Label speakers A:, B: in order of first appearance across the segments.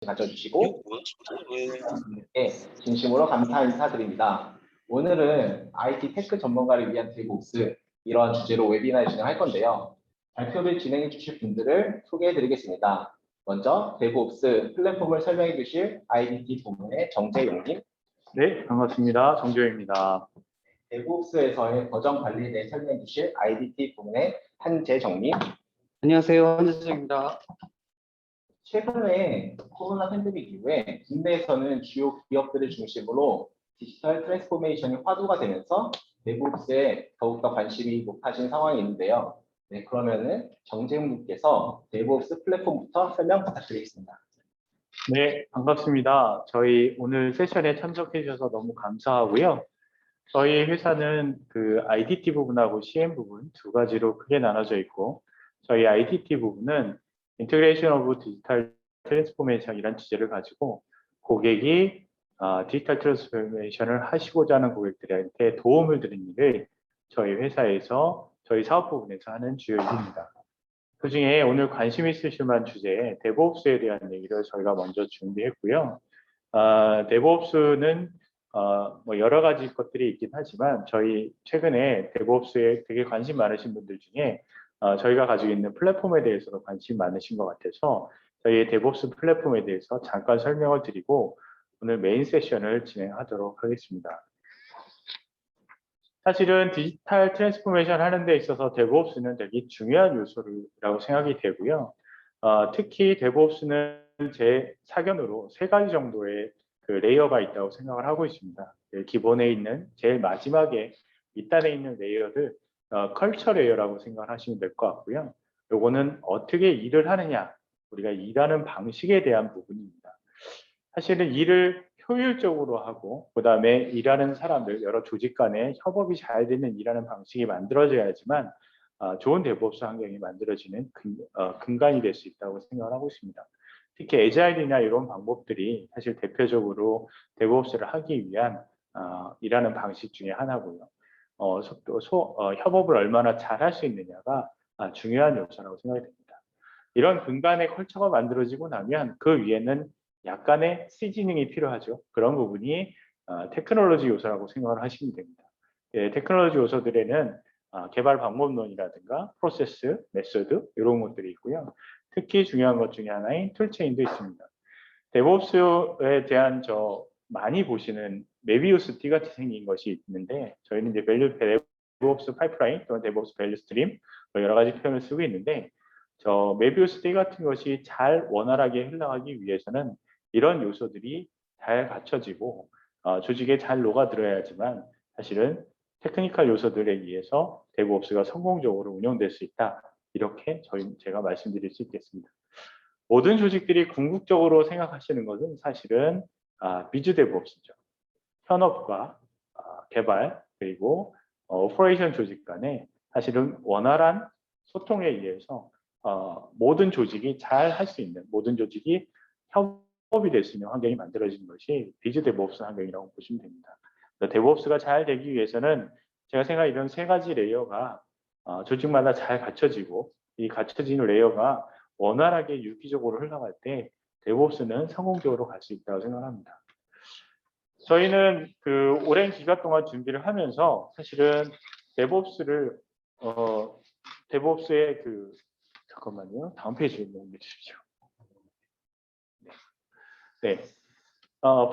A: 가져주시고 진심으로 감사 인사드립니다. 오늘은 IT 테크 전문가를 위한 데브옵스 이런 주제로 웨비나를 진행할 건데요. 발표를 진행해 주실 분들을 소개해 드리겠습니다. 먼저 데브옵스 플랫폼을 설명해 주실 IDT 부문의 정재용님,
B: 네, 반갑습니다. 정재용입니다.
A: 데브옵스에서의 버전 관리에 대해 설명해 주실 IDT 부문의 한재정님,
C: 안녕하세요, 한재정입니다.
A: 최근에 코로나 팬데믹 이후에 국내에서는 주요 기업들을 중심으로 디지털 트랜스포메이션이 화두가 되면서 데브옵스에 더욱더 관심이 높아진 상황이 있는데요. 네, 그러면은 정재훈님께서 데브옵스 플랫폼부터 설명 부탁드리겠습니다.
B: 네, 반갑습니다. 저희 오늘 세션에 참석해 주셔서 너무 감사하고요. 저희 회사는 그 IDT 부분하고 CM 부분 두 가지로 크게 나눠져 있고, 저희 IDT 부분은 인테그레이션 오브 디지털 트랜스포메이션이라는 주제를 가지고 고객이 디지털 트랜스포메이션을 하시고자 하는 고객들한테 도움을 드리는 일을 저희 회사에서 저희 사업 부분에서 하는 주요 일입니다. 그중에 오늘 관심 있으실 만한 주제 데브옵스에 대한 얘기를 저희가 먼저 준비했고요. 데브옵스는 뭐 여러 가지 것들이 있긴 하지만 저희 최근에 데브옵스에 되게 관심 많으신 분들 중에 저희가 가지고 있는 플랫폼에 대해서도 관심 많으신 것 같아서 저희의 데브옵스 플랫폼에 대해서 잠깐 설명을 드리고 오늘 메인 세션을 진행하도록 하겠습니다. 사실은 디지털 트랜스포메이션 하는 데 있어서 데브옵스는 되게 중요한 요소라고 생각이 되고요. 특히 데브옵스는 제 사견으로 세 가지 정도의 그 레이어가 있다고 생각을 하고 있습니다. 기본에 있는 제일 마지막에 밑단에 있는 레이어를 컬처 레이어라고 생각을 하시면 될 것 같고요. 요거는 어떻게 일을 하느냐, 우리가 일하는 방식에 대한 부분입니다. 사실은 일을 효율적으로 하고 그다음에 일하는 사람들, 여러 조직 간에 협업이 잘 되는 일하는 방식이 만들어져야지만 좋은 데브옵스 환경이 만들어지는 근간이 될 수 있다고 생각을 하고 있습니다. 특히 애자일이나 이런 방법들이 사실 대표적으로 데브옵스를 하기 위한 일하는 방식 중에 하나고요. 협업을 얼마나 잘 할 수 있느냐가 중요한 요소라고 생각이 됩니다. 이런 근간의 컬처가 만들어지고 나면 그 위에는 약간의 시즈닝이 필요하죠. 그런 부분이 테크놀로지 요소라고 생각을 하시면 됩니다. 테크놀로지 요소들에는 개발 방법론이라든가 프로세스, 메소드 이런 것들이 있고요. 특히 중요한 것 중에 하나인 툴체인도 있습니다. 데브옵스에 대한 많이 보시는 메비우스 띠 같이 생긴 것이 있는데 저희는 이제 데브옵스 파이프라인 또는 데브옵스 밸류 스트림 여러 가지 표현을 쓰고 있는데 메비우스 띠 같은 것이 잘 원활하게 흘러가기 위해서는 이런 요소들이 잘 갖춰지고 조직에 잘 녹아들어야지만 사실은 테크니컬 요소들에 의해서 데브옵스가 성공적으로 운영될 수 있다. 이렇게 제가 말씀드릴 수 있겠습니다. 모든 조직들이 궁극적으로 생각하시는 것은 사실은 비즈 데브옵스죠. 현업과 개발 그리고 오퍼레이션 조직 간에 사실은 원활한 소통에 의해서 모든 조직이 잘 할 수 있는 모든 조직이 협업이 될 수 있는 환경이 만들어지는 것이 비즈 데브옵스 환경이라고 보시면 됩니다. 데브옵스가 잘 되기 위해서는 제가 생각하는 이런 세 가지 레이어가 조직마다 잘 갖춰지고 이 갖춰진 레이어가 원활하게 유기적으로 흘러갈 때 데브옵스는 성공적으로 갈 수 있다고 생각합니다. 저희는 그 오랜 기간 동안 준비를 하면서 사실은 데브옵스를 데브옵스의 잠깐만요. 다음 페이지로 넘겨 주십시오. 네.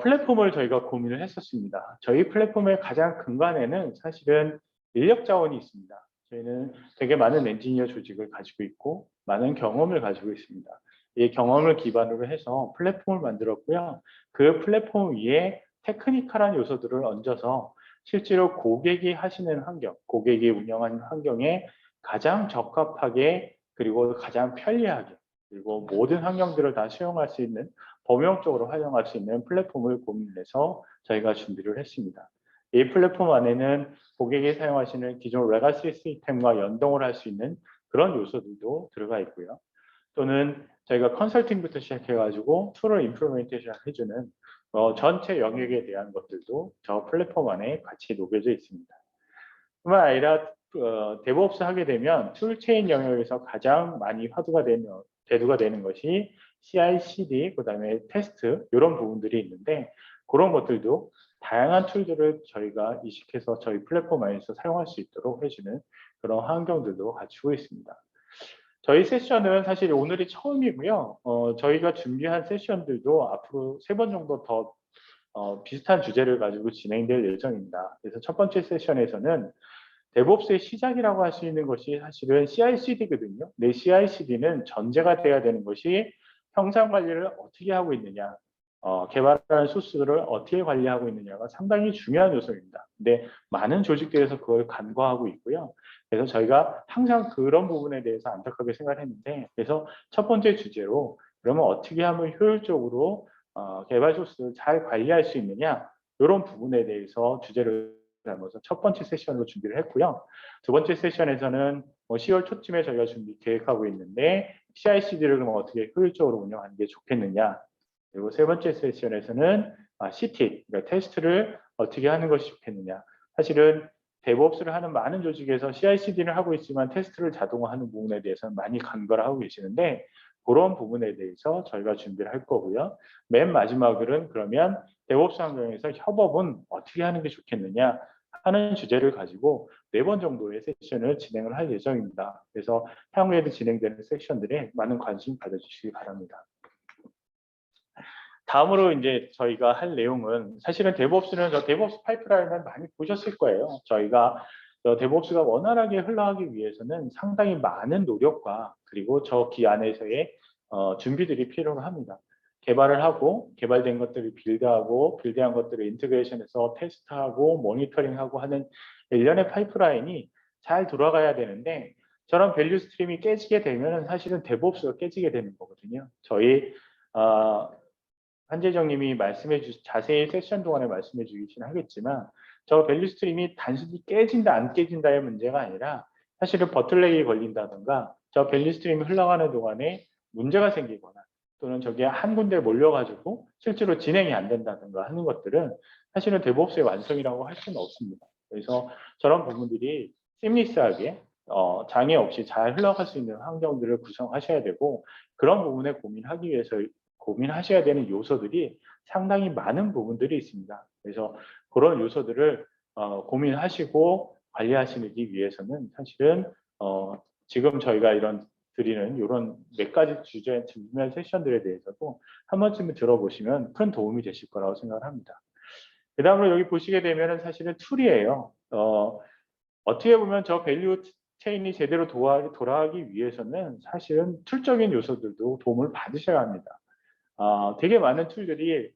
B: 플랫폼을 저희가 고민을 했었습니다. 저희 플랫폼의 가장 근간에는 사실은 인력 자원이 있습니다. 저희는 되게 많은 엔지니어 조직을 가지고 있고 많은 경험을 가지고 있습니다. 이 경험을 기반으로 해서 플랫폼을 만들었고요. 그 플랫폼 위에 테크니컬한 요소들을 얹어서 실제로 고객이 하시는 환경, 고객이 운영하는 환경에 가장 적합하게 그리고 가장 편리하게 그리고 모든 환경들을 다 수용할 수 있는 범용적으로 활용할 수 있는 플랫폼을 고민해서 저희가 준비를 했습니다. 이 플랫폼 안에는 고객이 사용하시는 기존 레가시 시스템과 연동을 할 수 있는 그런 요소들도 들어가 있고요. 또는 저희가 컨설팅부터 시작해가지고 툴을 임플리멘테이션 해주는 전체 영역에 대한 것들도 저 플랫폼 안에 같이 녹여져 있습니다. 뿐만 아니라 데브옵스 하게 되면 툴체인 영역에서 가장 많이 대두가 되는 것이 CI/CD, 그다음에 테스트 이런 부분들이 있는데 그런 것들도 다양한 툴들을 저희가 이식해서 저희 플랫폼 안에서 사용할 수 있도록 해주는 그런 환경들도 갖추고 있습니다. 저희 세션은 사실 오늘이 처음이고요. 저희가 준비한 세션들도 앞으로 3번 정도 더 비슷한 주제를 가지고 진행될 예정입니다. 그래서 첫 번째 세션에서는 데브옵스의 시작이라고 할 수 있는 것이 사실은 CI/CD거든요. 내 CI/CD는 전제가 돼야 되는 것이 형상 관리를 어떻게 하고 있느냐, 개발하는 소스를 어떻게 관리하고 있느냐가 상당히 중요한 요소입니다. 근데 많은 조직들에서 그걸 간과하고 있고요. 그래서 저희가 항상 그런 부분에 대해서 안타깝게 생각했는데, 그래서 첫 번째 주제로 그러면 어떻게 하면 효율적으로 개발 소스를 잘 관리할 수 있느냐, 이런 부분에 대해서 주제를 담아서 첫 번째 세션으로 준비를 했고요. 두 번째 세션에서는 10월 초쯤에 저희가 계획하고 있는데 CI/CD를 그럼 어떻게 효율적으로 운영하는 게 좋겠느냐. 그리고 세 번째 세션에서는 CT, 그러니까 테스트를 어떻게 하는 것이 좋겠느냐. 사실은 데브옵스를 하는 많은 조직에서 CI/CD를 하고 있지만 테스트를 자동화하는 부분에 대해서는 많이 간과를 하고 계시는데 그런 부분에 대해서 저희가 준비를 할 거고요. 맨 마지막으로는 그러면 데브옵스 환경에서 협업은 어떻게 하는 게 좋겠느냐 하는 주제를 가지고 4번 정도의 세션을 진행을 할 예정입니다. 그래서 향후에도 진행되는 세션들에 많은 관심 가져주시기 바랍니다. 다음으로 이제 저희가 할 내용은 사실은 데브옵스는 데브옵스 파이프라인을 많이 보셨을 거예요. 저희가 데브옵스가 원활하게 흘러가기 위해서는 상당히 많은 노력과 그리고 저 기 안에서의 준비들이 필요합니다. 개발을 하고 개발된 것들을 빌드하고 빌드한 것들을 인테그레이션해서 테스트하고 모니터링하고 하는 일련의 파이프라인이 잘 돌아가야 되는데 저런 밸류 스트림이 깨지게 되면 사실은 데브옵스가 깨지게 되는 거거든요. 저희 한재정님이 자세히 세션 동안에 말씀해 주시긴 하겠지만 저 밸류 스트림이 단순히 깨진다 안 깨진다의 문제가 아니라 사실은 버틀렉이 걸린다든가 저 밸류 스트림이 흘러가는 동안에 문제가 생기거나 또는 저게 한 군데 몰려가지고 실제로 진행이 안 된다든가 하는 것들은 사실은 데브옵스의 완성이라고 할 수는 없습니다. 그래서 저런 부분들이 시미스하게 장애 없이 잘 흘러갈 수 있는 환경들을 구성하셔야 되고 그런 부분에 고민하기 위해서 고민하셔야 되는 요소들이 상당히 많은 부분들이 있습니다. 그래서 그런 요소들을 고민하시고 관리하시기 위해서는 사실은 지금 저희가 드리는 이런 몇 가지 주제 준비한 세션들에 대해서도 한 번쯤은 들어보시면 큰 도움이 되실 거라고 생각을 합니다. 그 다음으로 여기 보시게 되면 사실은 툴이에요. 어떻게 보면 저 밸류 체인이 제대로 돌아가기 위해서는 사실은 툴적인 요소들도 도움을 받으셔야 합니다. 되게 많은 툴들이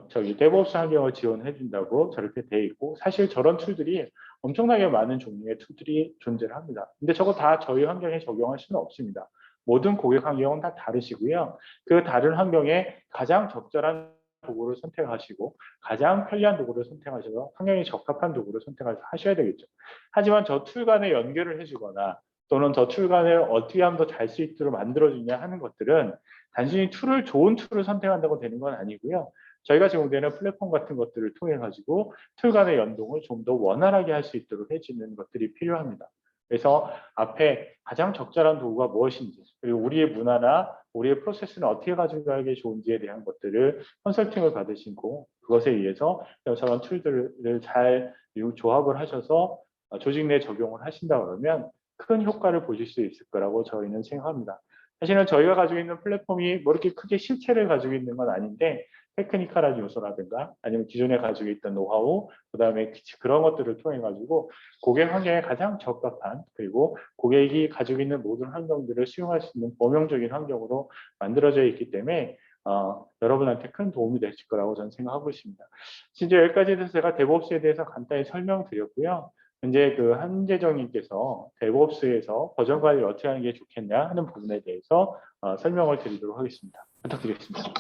B: 저기 데브옵스 환경을 지원해 준다고 저렇게 돼 있고 사실 저런 툴들이 엄청나게 많은 종류의 툴들이 존재를 합니다. 근데 저거 다 저희 환경에 적용할 수는 없습니다. 모든 고객 환경은 다 다르시고요. 그 다른 환경에 가장 적절한 도구를 선택하시고 가장 편리한 도구를 선택하셔서 환경에 적합한 도구를 선택하셔야 되겠죠. 하지만 저 툴 간에 연결을 해주거나 또는 저 툴 간을 어떻게 하면 더 잘 수 있도록 만들어주냐 하는 것들은 단순히 좋은 툴을 선택한다고 되는 건 아니고요. 저희가 제공되는 플랫폼 같은 것들을 통해 가지고 툴 간의 연동을 좀 더 원활하게 할 수 있도록 해주는 것들이 필요합니다. 그래서 앞에 가장 적절한 도구가 무엇인지 그리고 우리의 문화나 우리의 프로세스는 어떻게 가져가기 좋은지에 대한 것들을 컨설팅을 받으시고 그것에 의해서 저런 툴들을 잘 조합을 하셔서 조직 내 적용을 하신다 그러면 큰 효과를 보실 수 있을 거라고 저희는 생각합니다. 사실은 저희가 가지고 있는 플랫폼이 뭐 이렇게 크게 실체를 가지고 있는 건 아닌데 테크니컬한 요소라든가 아니면 기존에 가지고 있던 노하우 그다음에 그런 것들을 통해 가지고 고객 환경에 가장 적합한 그리고 고객이 가지고 있는 모든 환경들을 수용할 수 있는 범용적인 환경으로 만들어져 있기 때문에 여러분한테 큰 도움이 되실 거라고 저는 생각하고 있습니다. 진짜 여기까지 해서 제가 데브옵스에 대해서 간단히 설명드렸고요. 현재 그 한재정님께서 데브옵스에서 버전 관리를 어떻게 하는 게 좋겠냐 하는 부분에 대해서 설명을 드리도록 하겠습니다. 부탁드리겠습니다.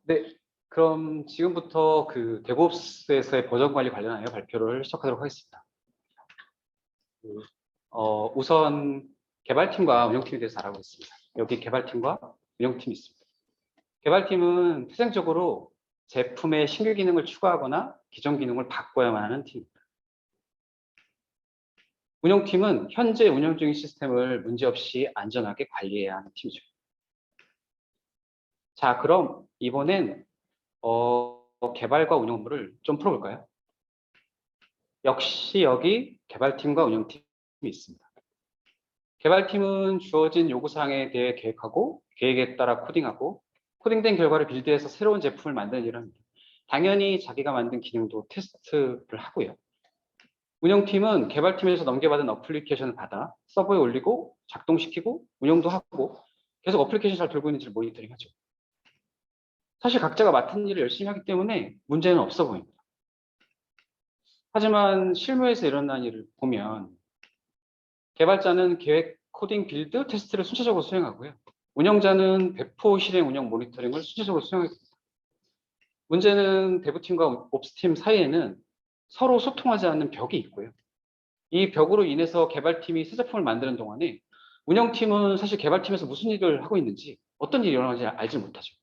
C: 네, 그럼 지금부터 그 데브옵스에서의 버전 관리 관련하여 발표를 시작하도록 하겠습니다. 우선 개발팀과 운영팀에 대해서 알아보겠습니다. 여기 개발팀과 운영팀이 있습니다. 개발팀은 태생적으로 제품에 신규 기능을 추가하거나 기존 기능을 바꿔야만 하는 팀입니다. 운영팀은 현재 운영 중인 시스템을 문제없이 안전하게 관리해야 하는 팀이죠. 자, 그럼 이번엔 개발과 운영 업무를 좀 풀어볼까요? 역시 여기 개발팀과 운영팀이 있습니다. 개발팀은 주어진 요구사항에 대해 계획하고 계획에 따라 코딩하고 코딩된 결과를 빌드해서 새로운 제품을 만드는 일을 합니다. 당연히 자기가 만든 기능도 테스트를 하고요. 운영팀은 개발팀에서 넘겨받은 어플리케이션을 받아 서버에 올리고 작동시키고 운영도 하고 계속 어플리케이션 잘 돌고 있는지를 모니터링하죠. 사실 각자가 맡은 일을 열심히 하기 때문에 문제는 없어 보입니다. 하지만 실무에서 일어나는 일을 보면 개발자는 계획, 코딩, 빌드, 테스트를 순차적으로 수행하고요. 운영자는 배포, 실행, 운영, 모니터링을 순차적으로 수행하게 됩니다. 문제는 대부팀과 옵스팀 사이에는 서로 소통하지 않는 벽이 있고요. 이 벽으로 인해서 개발팀이 새 제품을 만드는 동안에 운영팀은 사실 개발팀에서 무슨 일을 하고 있는지 어떤 일이 일어나는지 알지 못하죠.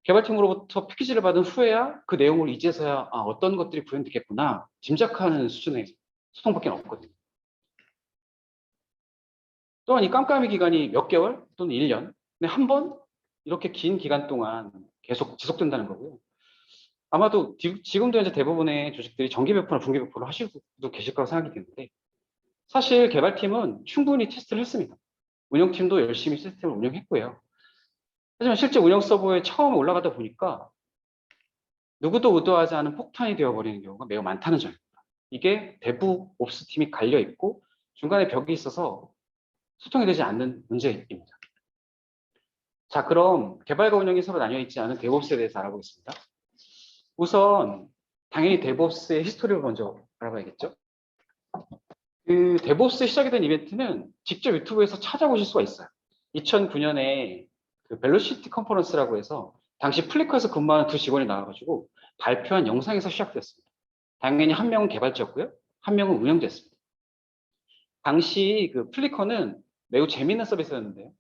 C: 개발팀으로부터 패키지를 받은 후에야 그 내용을 이제서야 어떤 것들이 구현되겠구나 짐작하는 수준의 소통밖에 없거든요. 또한 이 깜깜이 기간이 몇 개월 또는 1년 한 번 이렇게 긴 기간 동안 계속 지속된다는 거고요. 아마도 지금도 이제 대부분의 조직들이 정기 배포나 분기 배포를 하시고 계실 거라고 생각이 되는데 사실 개발팀은 충분히 테스트를 했습니다. 운영팀도 열심히 시스템을 운영했고요. 하지만 실제 운영 서버에 처음 올라가다 보니까 누구도 의도하지 않은 폭탄이 되어버리는 경우가 매우 많다는 점입니다. 이게 대부 옵스 팀이 갈려 있고 중간에 벽이 있어서 소통이 되지 않는 문제입니다. 자, 그럼 개발과 운영이 서로 나뉘어 있지 않은 데브옵스에 대해서 알아보겠습니다. 우선 당연히 데브옵스의 히스토리를 먼저 알아봐야겠죠. 그 데브옵스 시작이 된 이벤트는 직접 유튜브에서 찾아보실 수가 있어요. 2009년에 그 벨로시티 컨퍼런스라고 해서 당시 플리커에서 근무하는 두 직원이 나와가지고 발표한 영상에서 시작됐습니다. 당연히 한 명은 개발자였고요, 한 명은 운영자였습니다. 당시 그 플리커는 매우 재미있는 서비스였는데요.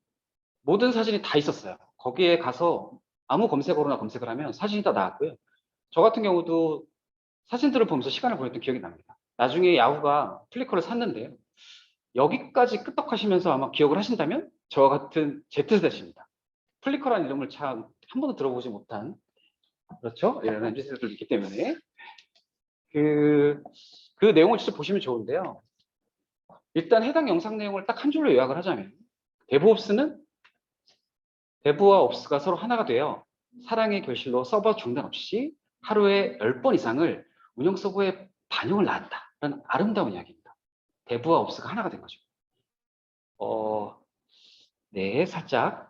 C: 모든 사진이 다 있었어요. 거기에 가서 아무 검색어로나 검색을 하면 사진이 다 나왔고요. 저 같은 경우도 사진들을 보면서 시간을 보냈던 기억이 납니다. 나중에 야후가 플리커를 샀는데요. 여기까지 끄떡하시면서 아마 기억을 하신다면 저와 같은 Z세대십니다. 플리커라는 이름을 참 한 번도 들어보지 못한, 그렇죠? 이런 MZ세대들도 있기 때문에 그 내용을 직접 보시면 좋은데요. 일단 해당 영상 내용을 딱 한 줄로 요약을 하자면 데브옵스는 데브와 옵스가 서로 하나가 되어 사랑의 결실로 서버 중단 없이 하루에 10번 이상을 운영 서버에 반영을 낳았다라는 아름다운 이야기입니다. 데브와 옵스가 하나가 된 거죠. 네, 살짝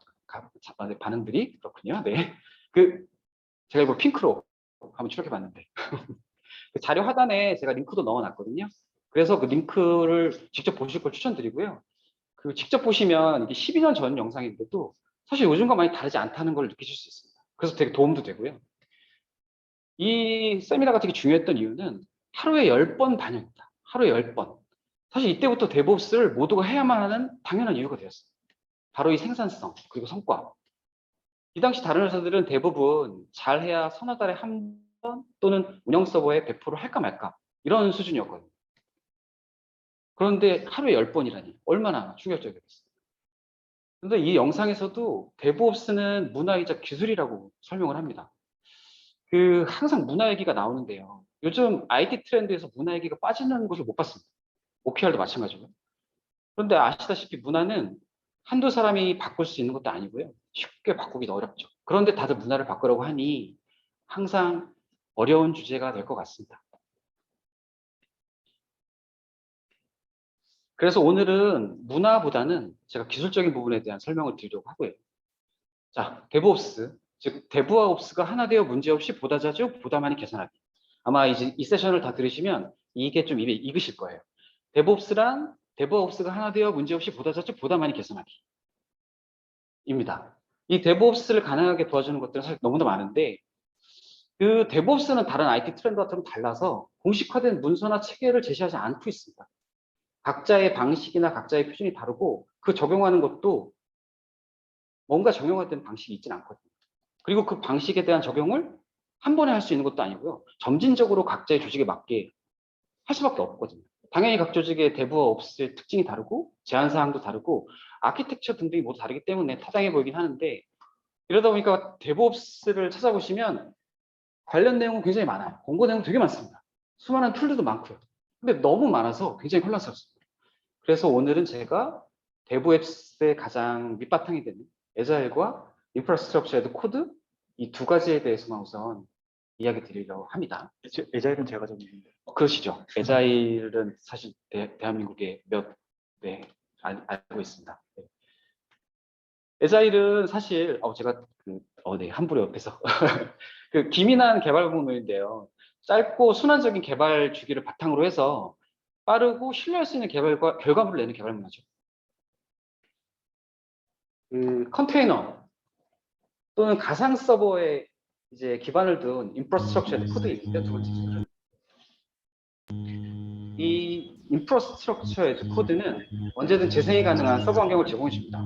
C: 반응들이 그렇군요. 네, 제가 이거 핑크로 한번 출력해봤는데 그 자료 하단에 제가 링크도 넣어놨거든요. 그래서 그 링크를 직접 보실 걸 추천드리고요. 그 직접 보시면 이게 12년 전 영상인데도 사실 요즘과 많이 다르지 않다는 걸 느끼실 수 있습니다. 그래서 되게 도움도 되고요. 이 세미나가 되게 중요했던 이유는 하루에 10번 반영입니다. 하루에 10번. 사실 이때부터 데브옵스를 모두가 해야만 하는 당연한 이유가 되었어요. 바로 이 생산성 그리고 성과. 이 당시 다른 회사들은 대부분 잘해야 서너 달에 한 번 또는 운영 서버에 배포를 할까 말까 이런 수준이었거든요. 그런데 하루에 10번이라니 얼마나 충격적이었어요. 그런데 이 영상에서도 데브옵스는 문화이자 기술이라고 설명을 합니다. 항상 문화 얘기가 나오는데요. 요즘 IT 트렌드에서 문화 얘기가 빠지는 곳을 못 봤습니다. OKR도 마찬가지고요. 그런데 아시다시피 문화는 한두 사람이 바꿀 수 있는 것도 아니고요. 쉽게 바꾸기도 어렵죠. 그런데 다들 문화를 바꾸려고 하니 항상 어려운 주제가 될 것 같습니다. 그래서 오늘은 문화보다는 제가 기술적인 부분에 대한 설명을 드리려고 하고요. 자, 데브옵스, 즉 데브와 옵스가 하나 되어 문제없이 보다 자주 보다 많이 개선하기. 아마 이제 이 세션을 다 들으시면 이게 좀 입에 익으실 거예요. 데브옵스랑 데브와 옵스가 하나 되어 문제없이 보다 자주 보다 많이 개선하기 입니다. 이 데브옵스를 가능하게 도와주는 것들은 사실 너무나 많은데 그 데브옵스는 다른 IT 트렌드와 좀 달라서 공식화된 문서나 체계를 제시하지 않고 있습니다. 각자의 방식이나 각자의 표준이 다르고 그 적용하는 것도 뭔가 적용화된 방식이 있지는 않거든요. 그리고 그 방식에 대한 적용을 한 번에 할 수 있는 것도 아니고요. 점진적으로 각자의 조직에 맞게 할 수밖에 없거든요. 당연히 각 조직의 데브옵스의 특징이 다르고 제한 사항도 다르고 아키텍처 등등이 모두 다르기 때문에 타당해 보이긴 하는데 이러다 보니까 데브옵스를 찾아보시면 관련 내용은 굉장히 많아요. 공고 내용 되게 많습니다. 수많은 툴들도 많고요. 근데 너무 많아서 굉장히 혼란스럽습니다. 그래서 오늘은 제가 데브옵스의 가장 밑바탕이 되는 에자일과 인프라스트럭처 애드 코드 이 두 가지에 대해서만 우선 이야기 드리려고 합니다.
B: 에자일은 제가 정했는데.
C: 그러시죠. 에자일은 사실 대한민국에 알고 있습니다. 네. 에자일은 사실 제가 함부로 옆에서 그 기민한 개발 부문인데요. 짧고 순환적인 개발 주기를 바탕으로 해서 빠르고 신뢰할 수 있는 결과물을 내는 개발 문화죠. 그 컨테이너 또는 가상 서버에 이제 기반을 둔 인프라스트럭처 코드가 있는데 두 번째 이 인프라스트럭처 에즈 코드는 언제든 재생이 가능한 서버 환경을 제공해 줍니다.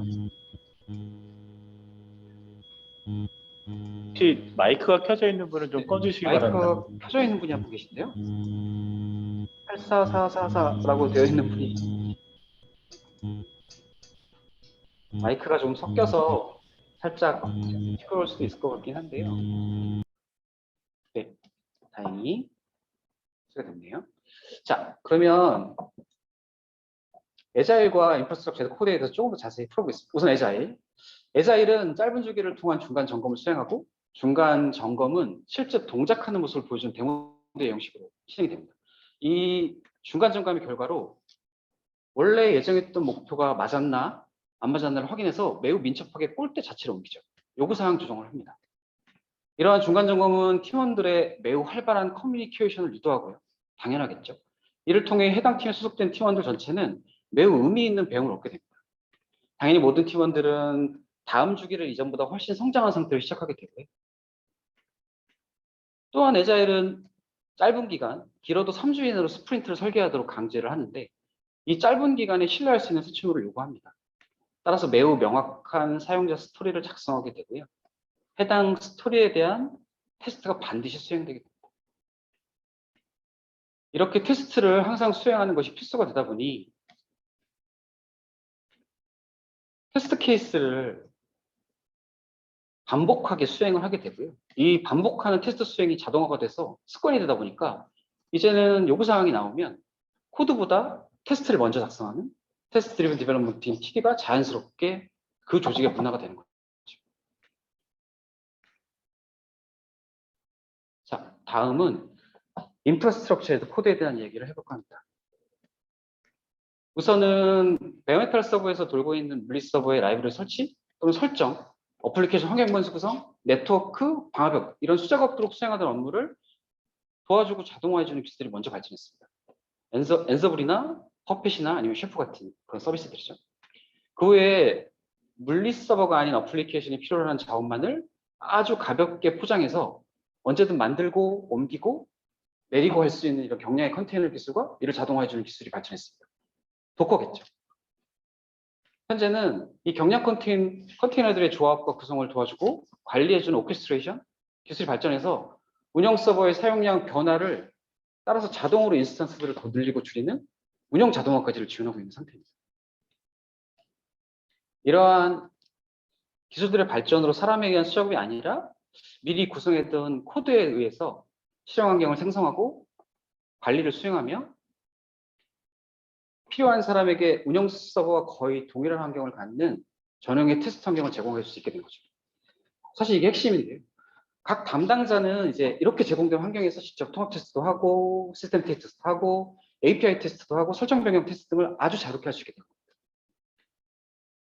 B: 혹시 마이크가 켜져 있는 분은 좀 꺼주시기 바랍니다.
C: 마이크가 켜져 있는 분이 한 분 계신데요. 84444라고 되어 있는 분이 마이크가 좀 섞여서 살짝 시끄러울 수도 있을 것 같긴 한데요. 네, 다행히 소개가 됐네요. 자, 그러면 에자일과 인프라스트럭처 코드에 대해서 조금 더 자세히 풀어보겠습니다. 우선 에자일은 짧은 주기를 통한 중간 점검을 수행하고 중간 점검은 실제 동작하는 모습을 보여주는 데모의 형식으로 실행이 됩니다. 이 중간 점검의 결과로 원래 예정했던 목표가 맞았나 안 맞았나를 확인해서 매우 민첩하게 골대 자체를 옮기죠. 요구사항 조정을 합니다. 이러한 중간 점검은 팀원들의 매우 활발한 커뮤니케이션을 유도하고요. 당연하겠죠. 이를 통해 해당 팀에 소속된 팀원들 전체는 매우 의미 있는 배움을 얻게 됩니다. 당연히 모든 팀원들은 다음 주기를 이전보다 훨씬 성장한 상태로 시작하게 되고요. 또한 에자일은 짧은 기간, 길어도 3주 이내로 스프린트를 설계하도록 강제를 하는데 이 짧은 기간에 신뢰할 수 있는 수치물을 요구합니다. 따라서 매우 명확한 사용자 스토리를 작성하게 되고요. 해당 스토리에 대한 테스트가 반드시 수행되게 됩니다. 이렇게 테스트를 항상 수행하는 것이 필수가 되다 보니 테스트 케이스를 반복하게 수행을 하게 되고요. 이 반복하는 테스트 수행이 자동화가 돼서 습관이 되다 보니까 이제는 요구사항이 나오면 코드보다 테스트를 먼저 작성하는 테스트 드리븐 디벨롭먼트 팀 TD가 자연스럽게 그 조직의 문화가 되는 거죠. 자, 다음은 인프라스트럭처 코드에 대한 얘기를 해볼까 합니다. 우선은 베어메탈 서버에서 돌고 있는 물리 서버의 라이브러리 설치 또는 설정, 어플리케이션 환경 번수 구성, 네트워크, 방화벽 이런 수작가 없도록 수행하던 업무를 도와주고 자동화해주는 기술들이 먼저 발전했습니다. 엔서블이나 퍼펫이나 아니면 셰프 같은 그런 서비스들이죠. 그 외에 물리 서버가 아닌 어플리케이션이 필요로 하는 자원만을 아주 가볍게 포장해서 언제든 만들고 옮기고 내리고 할 수 있는 이런 경량의 컨테이너 기술과 이를 자동화해주는 기술이 발전했습니다. 도커겠죠. 현재는 이 경량 컨테이너들의 조합과 구성을 도와주고 관리해주는 오케스트레이션 기술이 발전해서 운영 서버의 사용량 변화를 따라서 자동으로 인스턴스들을 더 늘리고 줄이는 운영 자동화까지를 지원하고 있는 상태입니다. 이러한 기술들의 발전으로 사람에 의한 수작업이 아니라 미리 구성했던 코드에 의해서 실행 환경을 생성하고 관리를 수행하며 필요한 사람에게 운영 서버와 거의 동일한 환경을 갖는 전용의 테스트 환경을 제공해 줄 수 있게 된 거죠. 사실 이게 핵심인데요. 각 담당자는 이제 이렇게 제공된 환경에서 직접 통합 테스트도 하고 시스템 테스트도 하고 API 테스트도 하고 설정 변경 테스트 등을 아주 자유롭게 할 수 있게 됩니다.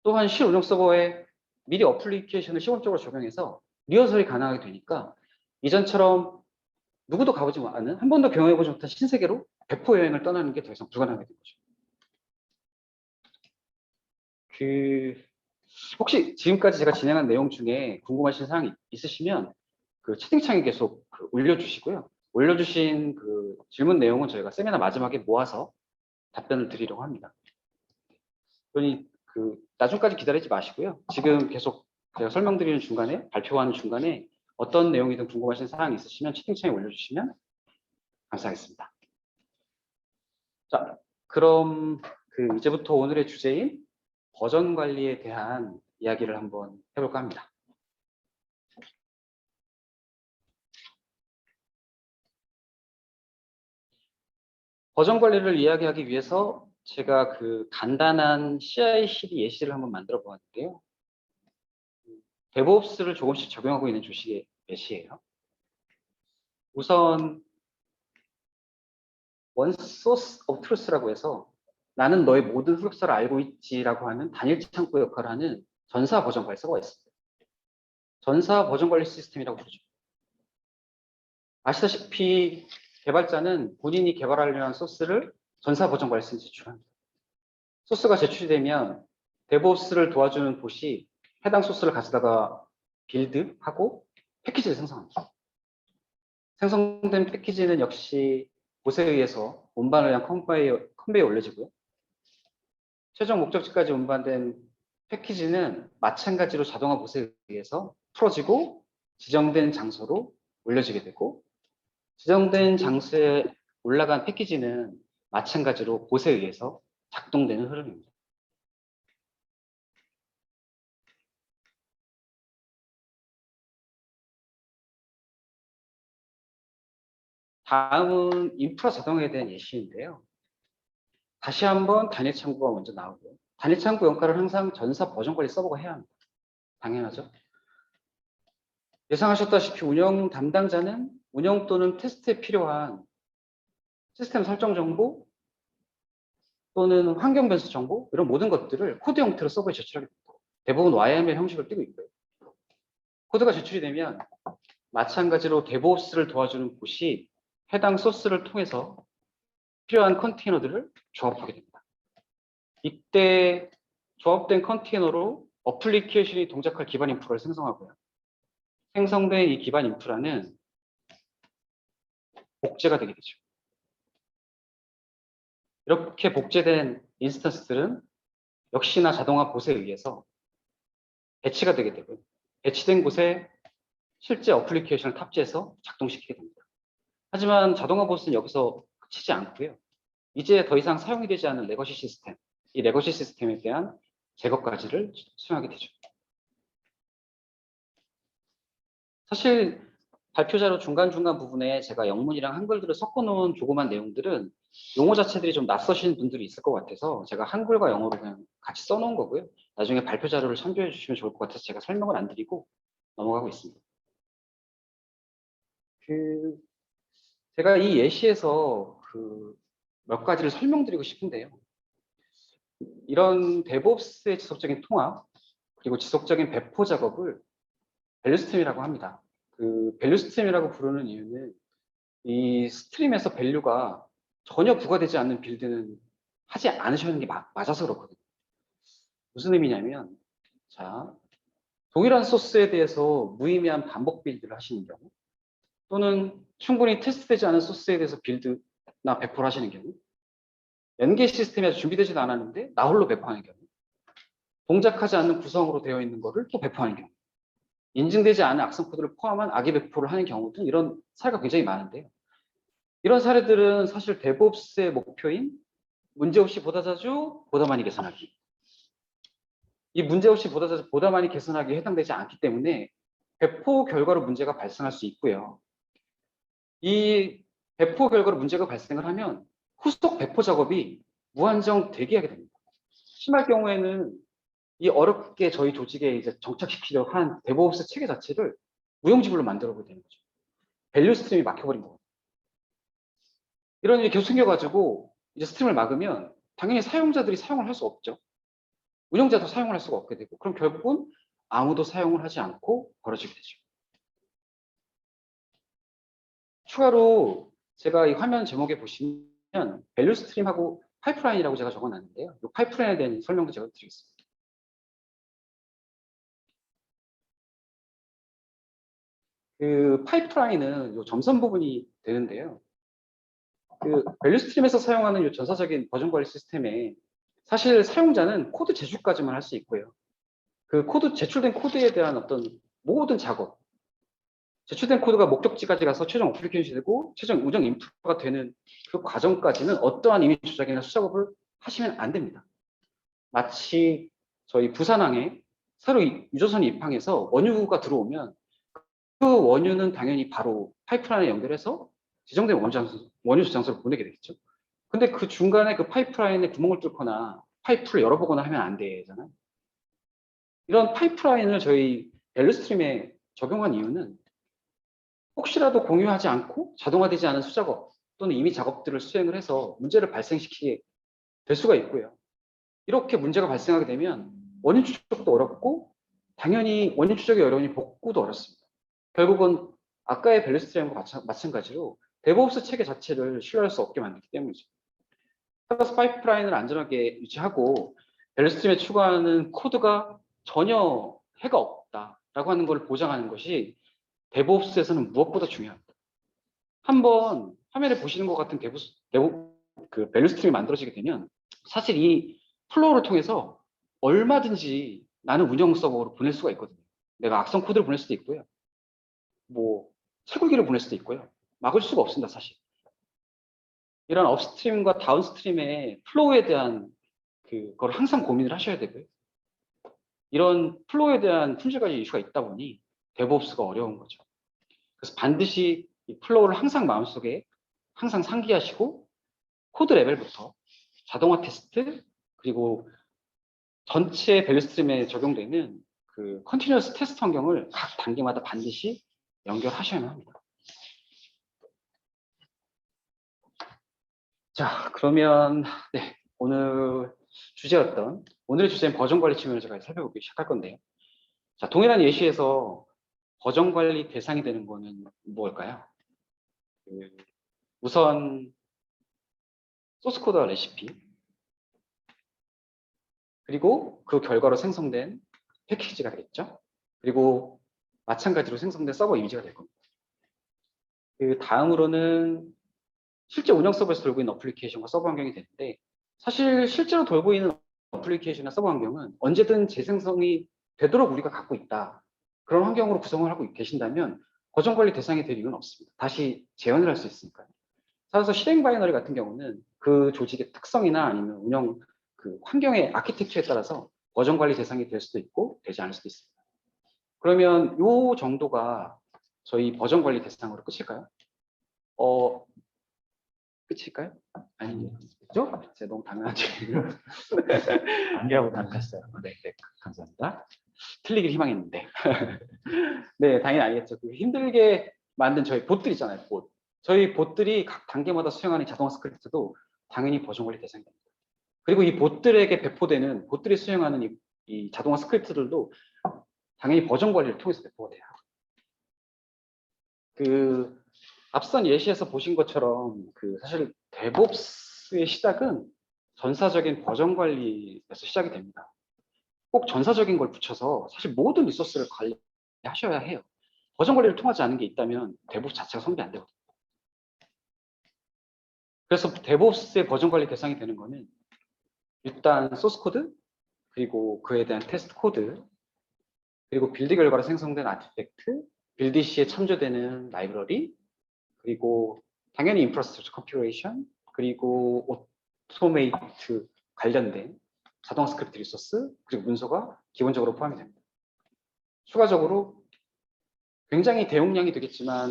C: 또한 실운영 서버에 미리 어플리케이션을 시범적으로 적용해서 리허설이 가능하게 되니까 이전처럼 누구도 가보지 않은 한 번도 경험해보지 못한 신세계로 배포 여행을 떠나는 게 더 이상 불가능하게 된 거죠. 혹시 지금까지 제가 진행한 내용 중에 궁금하신 사항이 있으시면 그 채팅창에 계속 올려주시고요. 올려주신 그 질문 내용은 저희가 세미나 마지막에 모아서 답변을 드리려고 합니다. 그러니 나중까지 기다리지 마시고요. 지금 계속 제가 설명드리는 중간에 발표하는 중간에 어떤 내용이든 궁금하신 사항이 있으시면 채팅창에 올려주시면 감사하겠습니다. 자, 그럼 이제부터 오늘의 주제인 버전 관리에 대한 이야기를 한번 해볼까 합니다. 버전 관리를 이야기하기 위해서 제가 간단한 CI/CD 예시를 한번 만들어 보았는데요. DevOps를 조금씩 적용하고 있는 조식의 예시예요. 우선 One Source of Truth라고 해서 나는 너의 모든 흑역사를 알고 있지라고 하는 단일 창구 역할을 하는 전사 버전 관리 서버가 있습니다. 전사 버전 관리 시스템이라고 부르죠. 아시다시피 개발자는 본인이 개발하려는 소스를 전사 버전 관리 시스템에 제출합니다. 소스가 제출이 되면 DevOps를 도와주는 봇이 해당 소스를 가져다가 빌드하고 패키지를 생성합니다. 생성된 패키지는 역시 봇에 의해서 운반을 위한 컨베이어에 올려지고요. 최종 목적지까지 운반된 패키지는 마찬가지로 자동화 봇에 의해서 풀어지고 지정된 장소로 올려지게 되고, 지정된 장소에 올라간 패키지는 마찬가지로 봇에 의해서 작동되는 흐름입니다. 다음은 인프라 자동화에 대한 예시인데요. 다시 한번 단일 창구가 먼저 나오고요. 단일 창구 역할을 항상 전사 버전 관리 서버가 해야 합니다. 당연하죠. 예상하셨다시피 운영 담당자는 운영 또는 테스트에 필요한 시스템 설정 정보 또는 환경 변수 정보, 이런 모든 것들을 코드 형태로 서버에 제출하게 됩니다. 대부분 YAML 형식을 띄고 있고요. 코드가 제출이 되면 마찬가지로 DevOps를 도와주는 봇이 해당 소스를 통해서 필요한 컨테이너들을 조합하게 됩니다. 이때 조합된 컨테이너로 어플리케이션이 동작할 기반 인프라를 생성하고요. 생성된 이 기반 인프라는 복제가 되게 되죠. 이렇게 복제된 인스턴스들은 역시나 자동화 봇에 의해서 배치가 되게 되고요. 배치된 곳에 실제 어플리케이션을 탑재해서 작동시키게 됩니다. 하지만 자동화 봇은 여기서 그치지 않고요. 이제 더 이상 사용이 되지 않는 레거시 시스템, 이 레거시 시스템에 대한 제거까지를 수행하게 되죠. 사실 발표자료 중간중간 부분에 제가 영문이랑 한글들을 섞어놓은 조그만 내용들은 용어 자체들이 좀 낯서신 분들이 있을 것 같아서 제가 한글과 영어로 그냥 같이 써놓은 거고요. 나중에 발표 자료를 참조해 주시면 좋을 것 같아서 제가 설명을 안 드리고 넘어가고 있습니다. 제가 이 예시에서 몇 가지를 설명드리고 싶은데요. 이런 DevOps의 지속적인 통합, 그리고 지속적인 배포 작업을 밸류스트림이라고 합니다. 밸류스트림이라고 부르는 이유는 이 스트림에서 밸류가 전혀 부과되지 않는 빌드는 하지 않으셔야 하는 게 맞아서 그렇거든요. 무슨 의미냐면, 자, 동일한 소스에 대해서 무의미한 반복 빌드를 하시는 경우, 또는 충분히 테스트되지 않은 소스에 대해서 빌드나 배포를 하시는 경우, 연계 시스템이 준비되지도 않았는데 나 홀로 배포하는 경우, 동작하지 않는 구성으로 되어 있는 것을 또 배포하는 경우, 인증되지 않은 악성 코드를 포함한 악의 배포를 하는 경우 등 이런 사례가 굉장히 많은데요. 이런 사례들은 사실 DevOps의 목표인 문제없이 보다 자주, 보다 많이 개선하기. 이 문제없이 보다 자주, 보다 많이 개선하기에 해당되지 않기 때문에 배포 결과로 문제가 발생할 수 있고요. 이 배포 결과로 문제가 발생을 하면 후속 배포 작업이 무한정 대기하게 됩니다. 심할 경우에는 이 어렵게 저희 조직에 이제 정착시키려고 한 DevOps 체계 자체를 무용지물로 만들어보게 되는 거죠. 밸류 스트림이 막혀버린 거예요. 이런 일이 계속 생겨가지고 이제 스트림을 막으면 당연히 사용자들이 사용을 할 수 없죠. 운영자도 사용을 할 수가 없게 되고, 그럼 결국은 아무도 사용을 하지 않고 벌어지게 되죠. 추가로 제가 이 화면 제목에 보시면 밸류 스트림하고 파이프라인이라고 제가 적어놨는데요. 이 파이프라인에 대한 설명도 제가 드리겠습니다. 파이프라인은 이 점선 부분이 되는데요. 밸류 스트림에서 사용하는 이 전사적인 버전 관리 시스템에 사실 사용자는 코드 제출까지만 할 수 있고요. 제출된 코드에 대한 어떤 모든 작업, 제출된 코드가 목적지까지 가서 최종 어플리케이션이 되고 최종 운영 인프라가 되는 그 과정까지는 어떠한 이미지 조작이나 수작업을 하시면 안 됩니다. 마치 저희 부산항에 새로 유조선이 입항해서 원유가 들어오면 그 원유는 당연히 바로 파이프라인에 연결해서 지정된 원유 저장소로 보내게 되겠죠. 근데 그 중간에 그 파이프라인에 구멍을 뚫거나 파이프를 열어보거나 하면 안 되잖아요. 이런 파이프라인을 저희 밸류스트림에 적용한 이유는 혹시라도 공유하지 않고 자동화되지 않은 수작업 또는 이미 작업들을 수행을 해서 문제를 발생시키게 될 수가 있고요. 이렇게 문제가 발생하게 되면 원인 추적도 어렵고 당연히 원인 추적이 어려우니 복구도 어렵습니다. 결국은 아까의 밸류스트림과 마찬가지로 데브옵스 체계 자체를 신뢰할 수 없게 만들기 때문이죠. 따라서 파이프라인을 안전하게 유지하고 밸류스트림에 추가하는 코드가 전혀 해가 없다라고 하는 것을 보장하는 것이 데브옵스에서는 무엇보다 중요합니다. 한번 화면에 보시는 것 같은 그 밸류스트림이 만들어지게 되면 사실 이 플로우를 통해서 얼마든지 나는 운영 서버로 보낼 수가 있거든요. 내가 악성 코드를 보낼 수도 있고요. 뭐 채굴기를 보낼 수도 있고요. 막을 수가 없습니다, 사실. 이런 업스트림과 다운스트림의 플로우에 대한 그걸 항상 고민을 하셔야 되고요. 이런 플로우에 대한 품질관리 이슈가 있다 보니 데브옵스가 어려운 거죠. 그래서 반드시 이 플로우를 항상 마음속에 항상 상기하시고 코드 레벨부터 자동화 테스트 그리고 전체 밸류스트림에 적용되는 그 컨티뉴어스 테스트 환경을 각 단계마다 반드시 연결하셔야 합니다. 자, 그러면 네, 오늘의 주제는 버전 관리 측면을 제가 살펴보기 시작할 건데요. 자, 동일한 예시에서 버전 관리 대상이 되는 거는 뭘까요? 우선 소스 코드와 레시피 그리고 그 결과로 생성된 패키지가 되겠죠. 그리고 마찬가지로 생성된 서버 이미지가 될 겁니다. 그 다음으로는 실제 운영 서버에서 돌고 있는 어플리케이션과 서버 환경이 되는데 사실 실제로 돌고 있는 어플리케이션이나 서버 환경은 언제든 재생성이 되도록 우리가 갖고 있다. 그런 환경으로 구성을 하고 계신다면 버전 관리 대상이 될 이유는 없습니다. 다시 재현을 할 수 있으니까요. 따라서 실행 바이너리 같은 경우는 그 조직의 특성이나 아니면 운영 그 환경의 아키텍처에 따라서 버전 관리 대상이 될 수도 있고 되지 않을 수도 있습니다. 그러면 이 정도가 저희 버전 관리 대상으로 끝일까요? 끝일까요? 아니죠? 제가 너무 당연한 질문을
B: 아니라고 답했어요.
C: 네, 감사합니다. 틀리길 희망했는데. 네, 당연히 아니겠죠. 그 힘들게 만든 저희 봇들 있잖아요, 봇. 저희 봇들이 각 단계마다 수행하는 자동화 스크립트도 당연히 버전 관리 대상이 됩니다. 그리고 이 봇들에게 배포되는, 봇들이 수행하는 이 자동화 스크립트들도 당연히 버전 관리를 통해서 배포가 돼요. 그, 앞선 예시에서 보신 것처럼, 사실 데브옵스의 시작은 전사적인 버전 관리에서 시작이 됩니다. 꼭 전사적인 걸 붙여서 사실 모든 리소스를 관리하셔야 해요. 버전 관리를 통하지 않은 게 있다면 데브옵스 자체가 성립이 안 되거든요. 그래서 데브옵스의 버전 관리 대상이 되는 거는 일단 소스 코드, 그리고 그에 대한 테스트 코드, 그리고 빌드 결과로 생성된 아티팩트, 빌드 시에 참조되는 라이브러리, 그리고 당연히 인프라스트럭처 컨피그레이션, 그리고 오토메이트 관련된 자동화 스크립트 리소스, 그리고 문서가 기본적으로 포함이 됩니다. 추가적으로 굉장히 대용량이 되겠지만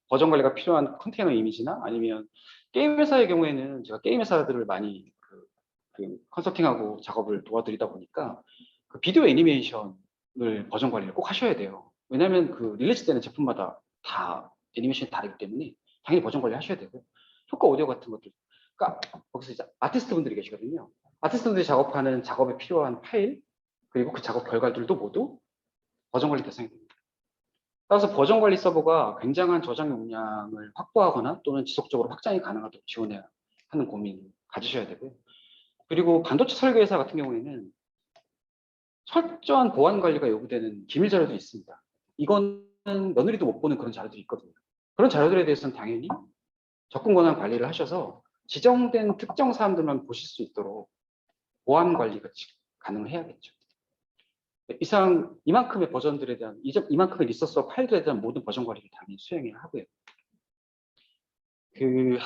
C: 버전 관리가 필요한 컨테이너 이미지나 아니면 게임 회사의 경우에는 제가 게임 회사들을 많이 컨설팅하고 작업을 도와드리다 보니까 비디오 애니메이션을 버전 관리를 꼭 하셔야 돼요. 왜냐하면 릴리즈 되는 제품마다 다 애니메이션이 다르기 때문에 당연히 버전 관리 하셔야 되고 효과 오디오 같은 것들 그러니까 거기서 이제 아티스트 분들이 계시거든요. 아티스트 분들이 작업하는 작업에 필요한 파일 그리고 그 작업 결과들도 모두 버전 관리 대상이 됩니다. 따라서 버전 관리 서버가 굉장한 저장 용량을 확보하거나 또는 지속적으로 확장이 가능하도록 지원해야 하는 고민을 가지셔야 되고요. 그리고 반도체 설계 회사 같은 경우에는 철저한 보안 관리가 요구되는 기밀 자료도 있습니다. 이거는 며느리도 못 보는 그런 자료들이 있거든요. 그런 자료들에 대해서는 당연히 접근 권한 관리를 하셔서 지정된 특정 사람들만 보실 수 있도록 보안 관리가 가능해야겠죠. 이상 이만큼의 버전들에 대한 이만큼의 리소스와 파일들에 대한 모든 버전 관리를 당연히 수행해야 하고요. 그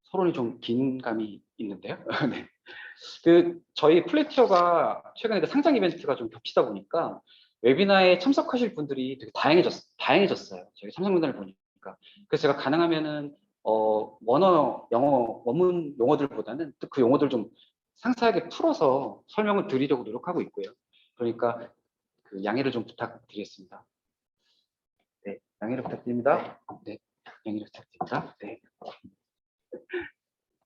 C: 서론이 좀 긴 감이 있는데요. 네. 저희 플래티어가 최근에 상장 이벤트가 좀 겹치다 보니까 웨비나에 참석하실 분들이 되게 다양해졌어요. 저희 참석문단을 보니까. 그래서 제가 가능하면은 원어 영어 원문 용어들보다는 또 그 용어들 좀 상세하게 풀어서 설명을 드리려고 노력하고 있고요. 그러니까 그 양해를 좀 부탁드리겠습니다. 네, 양해를 부탁드립니다. 네, 양해를 부탁드립니다. 네.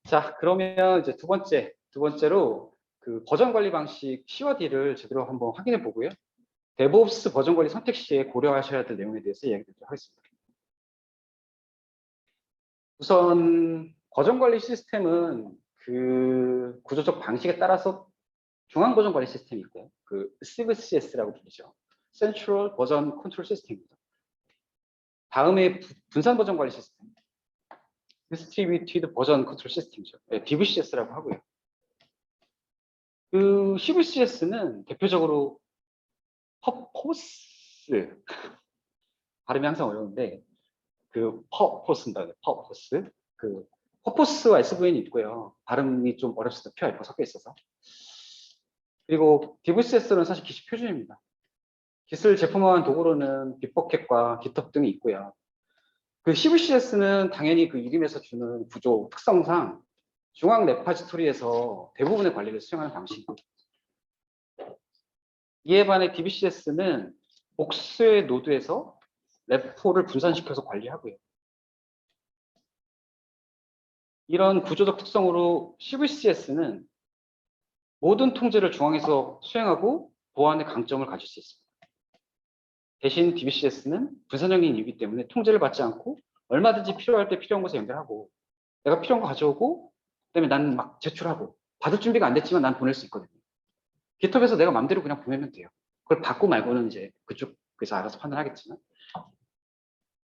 C: 자, 그러면 이제 두 번째로 그 버전 관리 방식 C와 D를 제대로 한번 확인해 보고요. DevOps 버전 관리 선택 시에 고려하셔야 될 내용에 대해서 이야기 드리도록 하겠습니다. 우선 버전 관리 시스템은 그 구조적 방식에 따라서 중앙 버전 관리 시스템이 있고요. 그 CVCS라고 부르죠. Central Version Control System입니다. 다음에 분산 버전 관리 시스템. Distributed Version Control System이죠. 네, DVCS라고 하고요. 그 CVCS는 대표적으로 퍼포스 발음이 항상 어려운데 그 퍼포스입니다. 퍼포스 그 퍼포스와 SVN이 있고요. 발음이 좀 어렵습니다. P, F 섞여 있어서. 그리고 DVCS는 사실 기술 표준입니다. 기술 제품화한 도구로는 빅버켓과 GitHub 등이 있고요. 그 CVCS는 당연히 그 이름에서 주는 구조 특성상 중앙 레파지토리에서 대부분의 관리를 수행하는 방식이고, 이에 반해 DBCS는 복수의 노드에서 레포를 분산시켜서 관리하고요. 이런 구조적 특성으로 CVCS는 모든 통제를 중앙에서 수행하고 보안의 강점을 가질 수 있습니다. 대신 DBCS는 분산형인 이유이기 때문에 통제를 받지 않고 얼마든지 필요할 때 필요한 곳에 연결하고, 내가 필요한 거 가져오고 그다음에 난 막 제출하고, 받을 준비가 안 됐지만 난 보낼 수 있거든요. GitHub에서 내가 마음대로 그냥 보내면 돼요. 그걸 받고 말고는 이제 그쪽에서 알아서 판단하겠지만,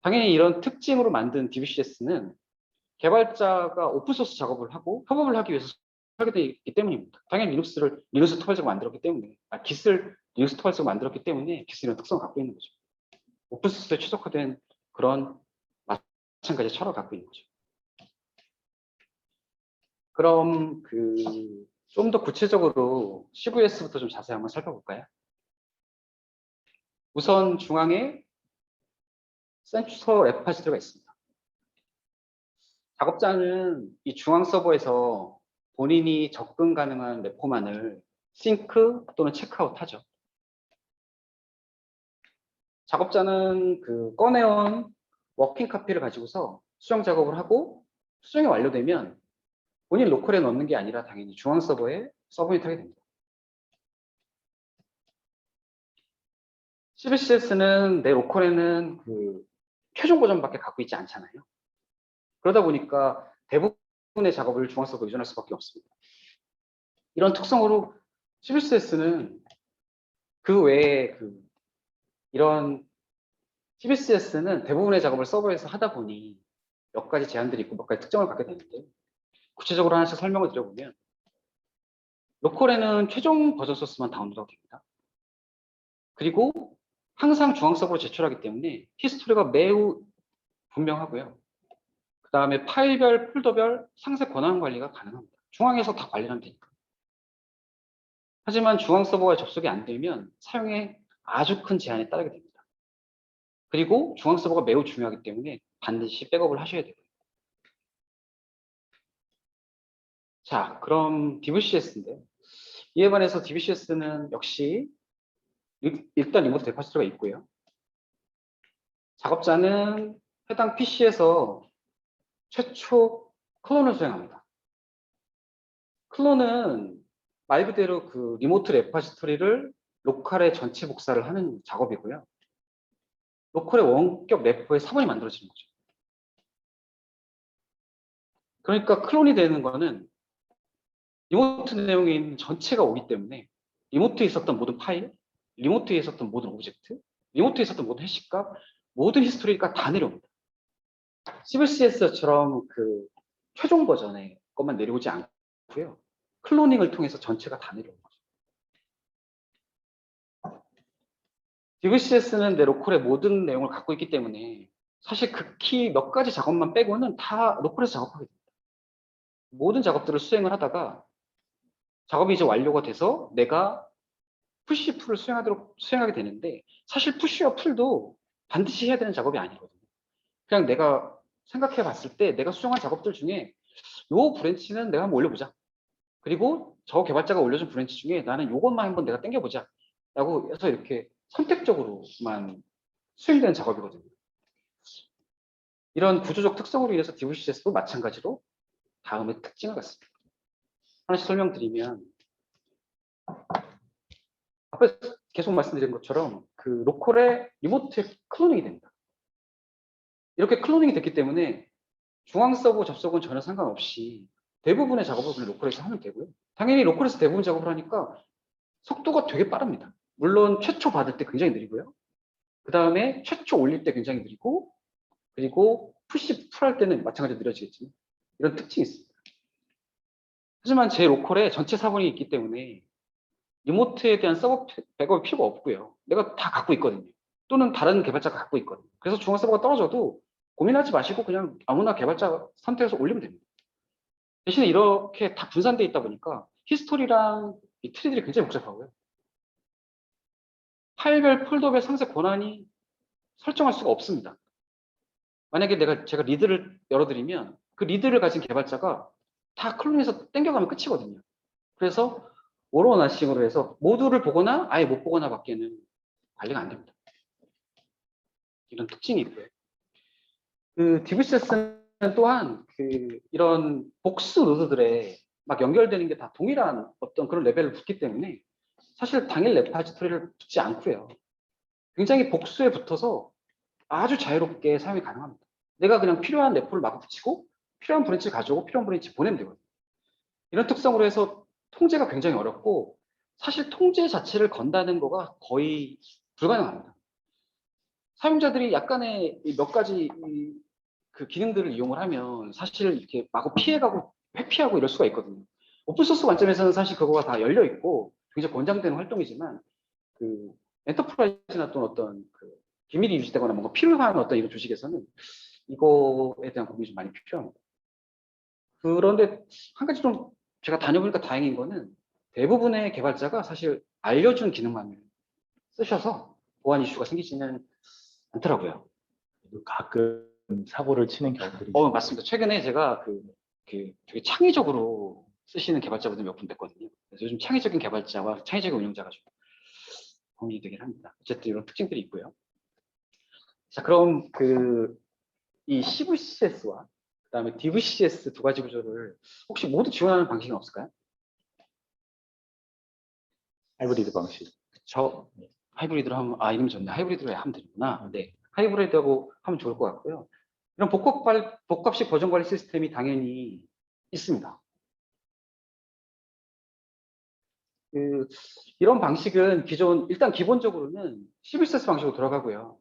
C: 당연히 이런 특징으로 만든 DBCS는 개발자가 오픈소스 작업을 하고 협업을 하기 위해서 설계되어 있기 때문입니다. 당연히 리눅스 토발적으로 만들었기 때문에, Git을 리눅스 토발적으로 만들었기 때문에 Git 이런 특성을 갖고 있는 거죠. 오픈소스에 최적화된 그런 마찬가지 철학을 갖고 있는 거죠. 그럼 좀 더 구체적으로 CVS부터 좀 자세히 한번 살펴볼까요? 우선 중앙에 센트럴 레파지토리가 있습니다. 작업자는 이 중앙 서버에서 본인이 접근 가능한 레포만을 싱크 또는 체크아웃 하죠. 작업자는 그 꺼내온 워킹 카피를 가지고서 수정 작업을 하고, 수정이 완료되면 본인 로컬에 넣는 게 아니라 당연히 중앙 서버에 서브밋 하게 됩니다. CVCS는 내 로컬에는 그 최종 버전밖에 갖고 있지 않잖아요. 그러다 보니까 대부분의 작업을 중앙 서버에 의존할 수밖에 없습니다. 이런 특성으로 CVCS는 그 외에 이런 CVCS는 대부분의 작업을 서버에서 하다 보니 몇 가지 제한들이 있고 몇 가지 특정을 갖게 되는데, 구체적으로 하나씩 설명을 드려보면, 로컬에는 최종 버전 소스만 다운로드가 됩니다. 그리고 항상 중앙 서버로 제출하기 때문에 히스토리가 매우 분명하고요. 그 다음에 파일별, 폴더별 상세 권한 관리가 가능합니다. 중앙에서 다 관리하면 되니까. 하지만 중앙 서버가 접속이 안 되면 사용에 아주 큰 제한이 따르게 됩니다. 그리고 중앙 서버가 매우 중요하기 때문에 반드시 백업을 하셔야 돼요. 자, 그럼 DVCS인데, 이에 반해서 DVCS는 역시 일단 리모트 데파시터가 있고요. 작업자는 해당 PC에서 최초 클론을 수행합니다. 클론은 말 그대로 그 리모트 레파지토리를 로컬에 전체 복사를 하는 작업이고요. 로컬의 원격 레포의 사본이 만들어지는 거죠. 그러니까 클론이 되는 거는 리모트 내용에 있는 전체가 오기 때문에 리모트에 있었던 모든 파일, 리모트에 있었던 모든 오브젝트, 리모트에 있었던 모든 해시값, 모든 히스토리가 다 내려옵니다. CVCS처럼 그 최종 버전의 것만 내려오지 않고요. 클로닝을 통해서 전체가 다 내려오는 거죠. DVCS는 내 로컬의 모든 내용을 갖고 있기 때문에 사실 그 키 몇 가지 작업만 빼고는 다 로컬에서 작업하게 됩니다. 모든 작업들을 수행을 하다가 작업이 이제 완료가 돼서 내가 푸시 풀을 수행하게 되는데, 사실 푸시와 풀도 반드시 해야 되는 작업이 아니거든요. 그냥 내가 생각해 봤을 때 내가 수행한 작업들 중에 요 브랜치는 내가 한번 올려보자. 그리고 저 개발자가 올려준 브랜치 중에 나는 요것만 한번 내가 당겨보자. 라고 해서 이렇게 선택적으로만 수행되는 작업이거든요. 이런 구조적 특성으로 인해서 DVCS도 마찬가지로 다음의 특징을 갖습니다. 하나씩 설명드리면, 앞에 계속 말씀드린 것처럼 그 로컬의 리모트에 클로닝이 됩니다. 이렇게 클로닝이 됐기 때문에 중앙 서버 접속은 전혀 상관없이 대부분의 작업을 그냥 로컬에서 하면 되고요. 당연히 로컬에서 대부분 작업을 하니까 속도가 되게 빠릅니다. 물론 최초 받을 때 굉장히 느리고요. 그 다음에 최초 올릴 때 굉장히 느리고, 그리고 푸시 풀할 때는 마찬가지로 느려지겠지만 이런 특징이 있습니다. 하지만 제 로컬에 전체 사본이 있기 때문에 리모트에 대한 서버 백업이 필요가 없고요. 내가 다 갖고 있거든요. 또는 다른 개발자가 갖고 있거든요. 그래서 중앙 서버가 떨어져도 고민하지 마시고 그냥 아무나 개발자 선택해서 올리면 됩니다. 대신에 이렇게 다 분산되어 있다 보니까 히스토리랑 이 트리들이 굉장히 복잡하고요. 파일별 폴더별 상세 권한이 설정할 수가 없습니다. 만약에 제가 리드를 열어드리면 그 리드를 가진 개발자가 다 클론해서 땡겨가면 끝이거든요. 그래서 오로나싱으로 해서 모두를 보거나 아예 못 보거나 밖에는 관리가 안 됩니다. 이런 특징이 있고요. 그 DVCS는 또한 이런 복수 노드들에 막 연결되는 게 다 동일한 어떤 그런 레벨을 붙기 때문에 사실 당일 레파지토리를 붙지 않고요. 굉장히 복수에 붙어서 아주 자유롭게 사용이 가능합니다. 내가 그냥 필요한 레포를 막 붙이고 필요한 브랜치를 가져오고 필요한 브랜치 보내면 되거든요. 이런 특성으로 해서 통제가 굉장히 어렵고, 사실 통제 자체를 건다는 거가 거의 불가능합니다. 사용자들이 약간의 몇 가지 그 기능들을 이용을 하면 사실 이렇게 마구 피해가고 회피하고 이럴 수가 있거든요. 오픈소스 관점에서는 사실 그거가 다 열려 있고 굉장히 권장되는 활동이지만, 그 엔터프라이즈나 또는 어떤 그 기밀이 유지되거나 뭔가 필요한 어떤 이런 조직에서는 이거에 대한 고민이 좀 많이 필요합니다. 그런데 한 가지 좀 제가 다녀보니까 다행인 거는 대부분의 개발자가 사실 알려준 기능만을 쓰셔서 보안 이슈가 생기지는 않더라고요.
B: 가끔 사고를 치는 경우들이
C: 맞습니다. 최근에 제가 되게 창의적으로 쓰시는 개발자분들 몇 분 뵀거든요. 그래서 요즘 창의적인 개발자와 창의적인 운영자가 좀 고민이 되긴 합니다. 어쨌든 이런 특징들이 있고요. 자, 그럼 이 CVCS와 그다음에 DVCS 두 가지 구조를 혹시 모두 지원하는 방식은 없을까요?
B: 하이브리드 방식.
C: 하이브리드로 하면, 이름이 좋네. 하이브리드로 하면 되는구나. 네. 하이브리드하고 하면 좋을 것 같고요. 이런 복합식 버전 관리 시스템이 당연히 있습니다. 이런 방식은 일단 기본적으로는 CVCS 방식으로 돌아가고요.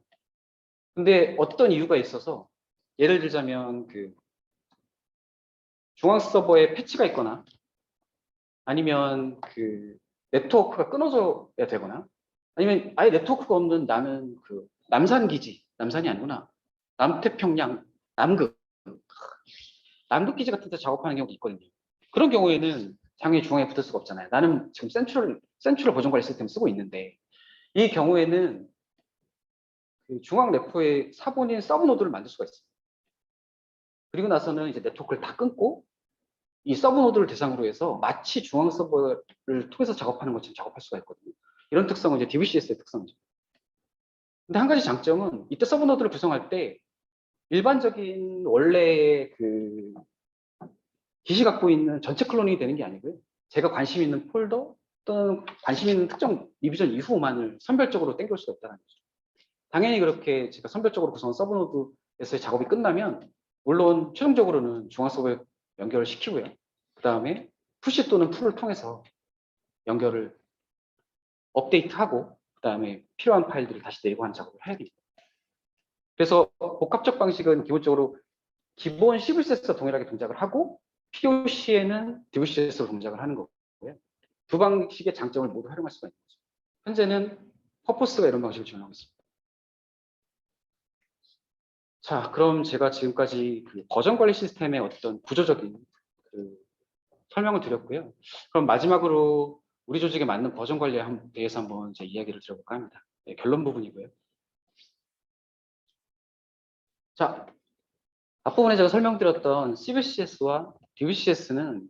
C: 근데 어떤 이유가 있어서, 예를 들자면 중앙 서버에 패치가 있거나, 아니면 네트워크가 끊어져야 되거나, 아니면 아예 네트워크가 없는 나는 남산 기지, 남산이 아니구나. 남태평양, 남극 기지 같은 데 작업하는 경우도 있거든요. 그런 경우에는 당연히 중앙에 붙을 수가 없잖아요. 나는 지금 센트럴 버전 관리 시스템을 쓰고 있는데, 이 경우에는 중앙 레포에 사본인 서브 노드를 만들 수가 있어요. 그리고 나서는 이제 네트워크를 다 끊고 이 서브 노드를 대상으로 해서 마치 중앙 서버를 통해서 작업하는 것처럼 작업할 수가 있거든요. 이런 특성은 이제 DVCS의 특성이죠. 근데 한 가지 장점은, 이때 서브 노드를 구성할 때 일반적인 원래 깃이 갖고 있는 전체 클론이 되는 게 아니고요. 제가 관심 있는 폴더 또는 관심 있는 특정 리비전 이후만을 선별적으로 땡겨올 수가 있다는 거죠. 당연히 그렇게 제가 선별적으로 구성한 서브 노드에서의 작업이 끝나면 물론 최종적으로는 중앙 서버에 연결을 시키고요. 그 다음에 푸시 또는 풀을 통해서 연결을 업데이트하고 그 다음에 필요한 파일들을 다시 내고 하는 작업을 해야 됩니다. 그래서 복합적 방식은 기본적으로 기본 CVCS와 동일하게 동작을 하고 POC에는 DVCS로 동작을 하는 거고요. 두 방식의 장점을 모두 활용할 수가 있는 거죠. 현재는 퍼포스가 이런 방식을 지원하고 있습니다. 자, 그럼 제가 지금까지 그 버전 관리 시스템의 어떤 구조적인 그 설명을 드렸고요. 그럼 마지막으로 우리 조직에 맞는 버전 관리에 대해서 한번 제 이야기를 드려볼까 합니다. 네, 결론 부분이고요. 자, 앞부분에 제가 설명드렸던 CVCS와 DVCS는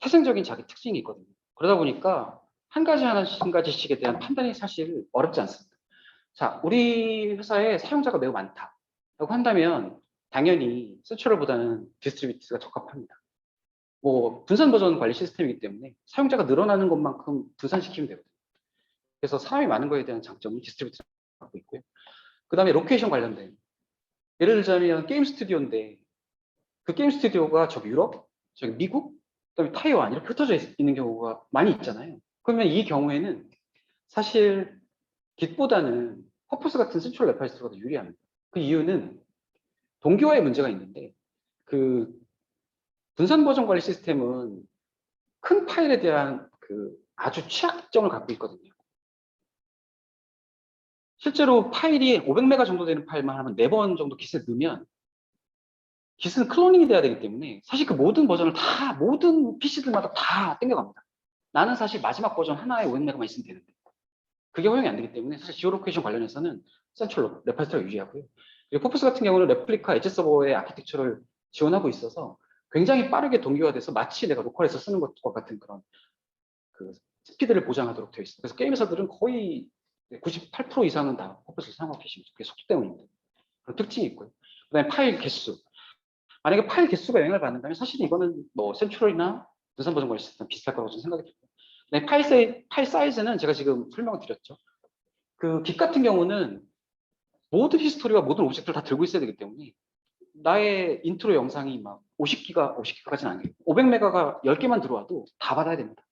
C: 태생적인 자기 특징이 있거든요. 그러다 보니까 한 가지씩에 대한 판단이 사실 어렵지 않습니다. 자, 우리 회사에 사용자가 매우 많다라고 한다면 당연히 센트럴보다는 디스트리뷰티드가 적합합니다. 뭐 분산 버전 관리 시스템이기 때문에 사용자가 늘어나는 것만큼 분산시키면 되거든요. 그래서 사람이 많은 거에 대한 장점은 디스트리뷰티드가 갖고 있고요. 그 다음에 로케이션 관련된, 예를 들자면 게임 스튜디오인데 그 게임 스튜디오가 저기 유럽, 저기 미국, 그다음에 타이완 이렇게 흩어져 있는 경우가 많이 있잖아요. 그러면 이 경우에는 사실 Git보다는 퍼포스 같은 센트럴 레파지토리가 더 유리합니다. 그 이유는 동기화의 문제가 있는데 그 분산 버전 관리 시스템은 큰 파일에 대한 그 아주 취약점을 갖고 있거든요. 실제로 파일이 500메가 정도 되는 파일만 하면 4번 정도 깃을 넣으면 깃은 클로닝이 돼야 되기 때문에 사실 그 모든 버전을 다 모든 PC들마다 다 땡겨갑니다. 나는 사실 마지막 버전 하나에 500메가만 있으면 되는데 그게 허용이 안 되기 때문에 사실 지오로케이션 관련해서는 센트럴 레파지토리가 유리하고요. 그리고 퍼포스 같은 경우는 레플리카 엣지 서버의 아키텍처를 지원하고 있어서 굉장히 빠르게 동기화돼서 마치 내가 로컬에서 쓰는 것과 같은 그런 그 스피드를 보장하도록 되어 있습니다. 그래서 게임 회사들은 거의 98% 이상은 다 퍼포스를 사용하고 계십니다. 그게 속도 때문입니다. 그런 특징이 있고요. 그다음에 파일 개수. 만약에 파일 개수가 영향을 받는다면 사실 이거는 뭐 센트럴이나 분산 버전 관리 시스템 비슷할 거라고 저는 생각이 들고요. 네, 파일 사이즈는 제가 지금 설명을 드렸죠. 그 Git 같은 경우는 모든 히스토리와 모든 오브젝트를 다 들고 있어야 되기 때문에 나의 인트로 영상이 막 50기가까지는 아니에요. 500메가가 10개만 들어와도 다 받아야 됩니다.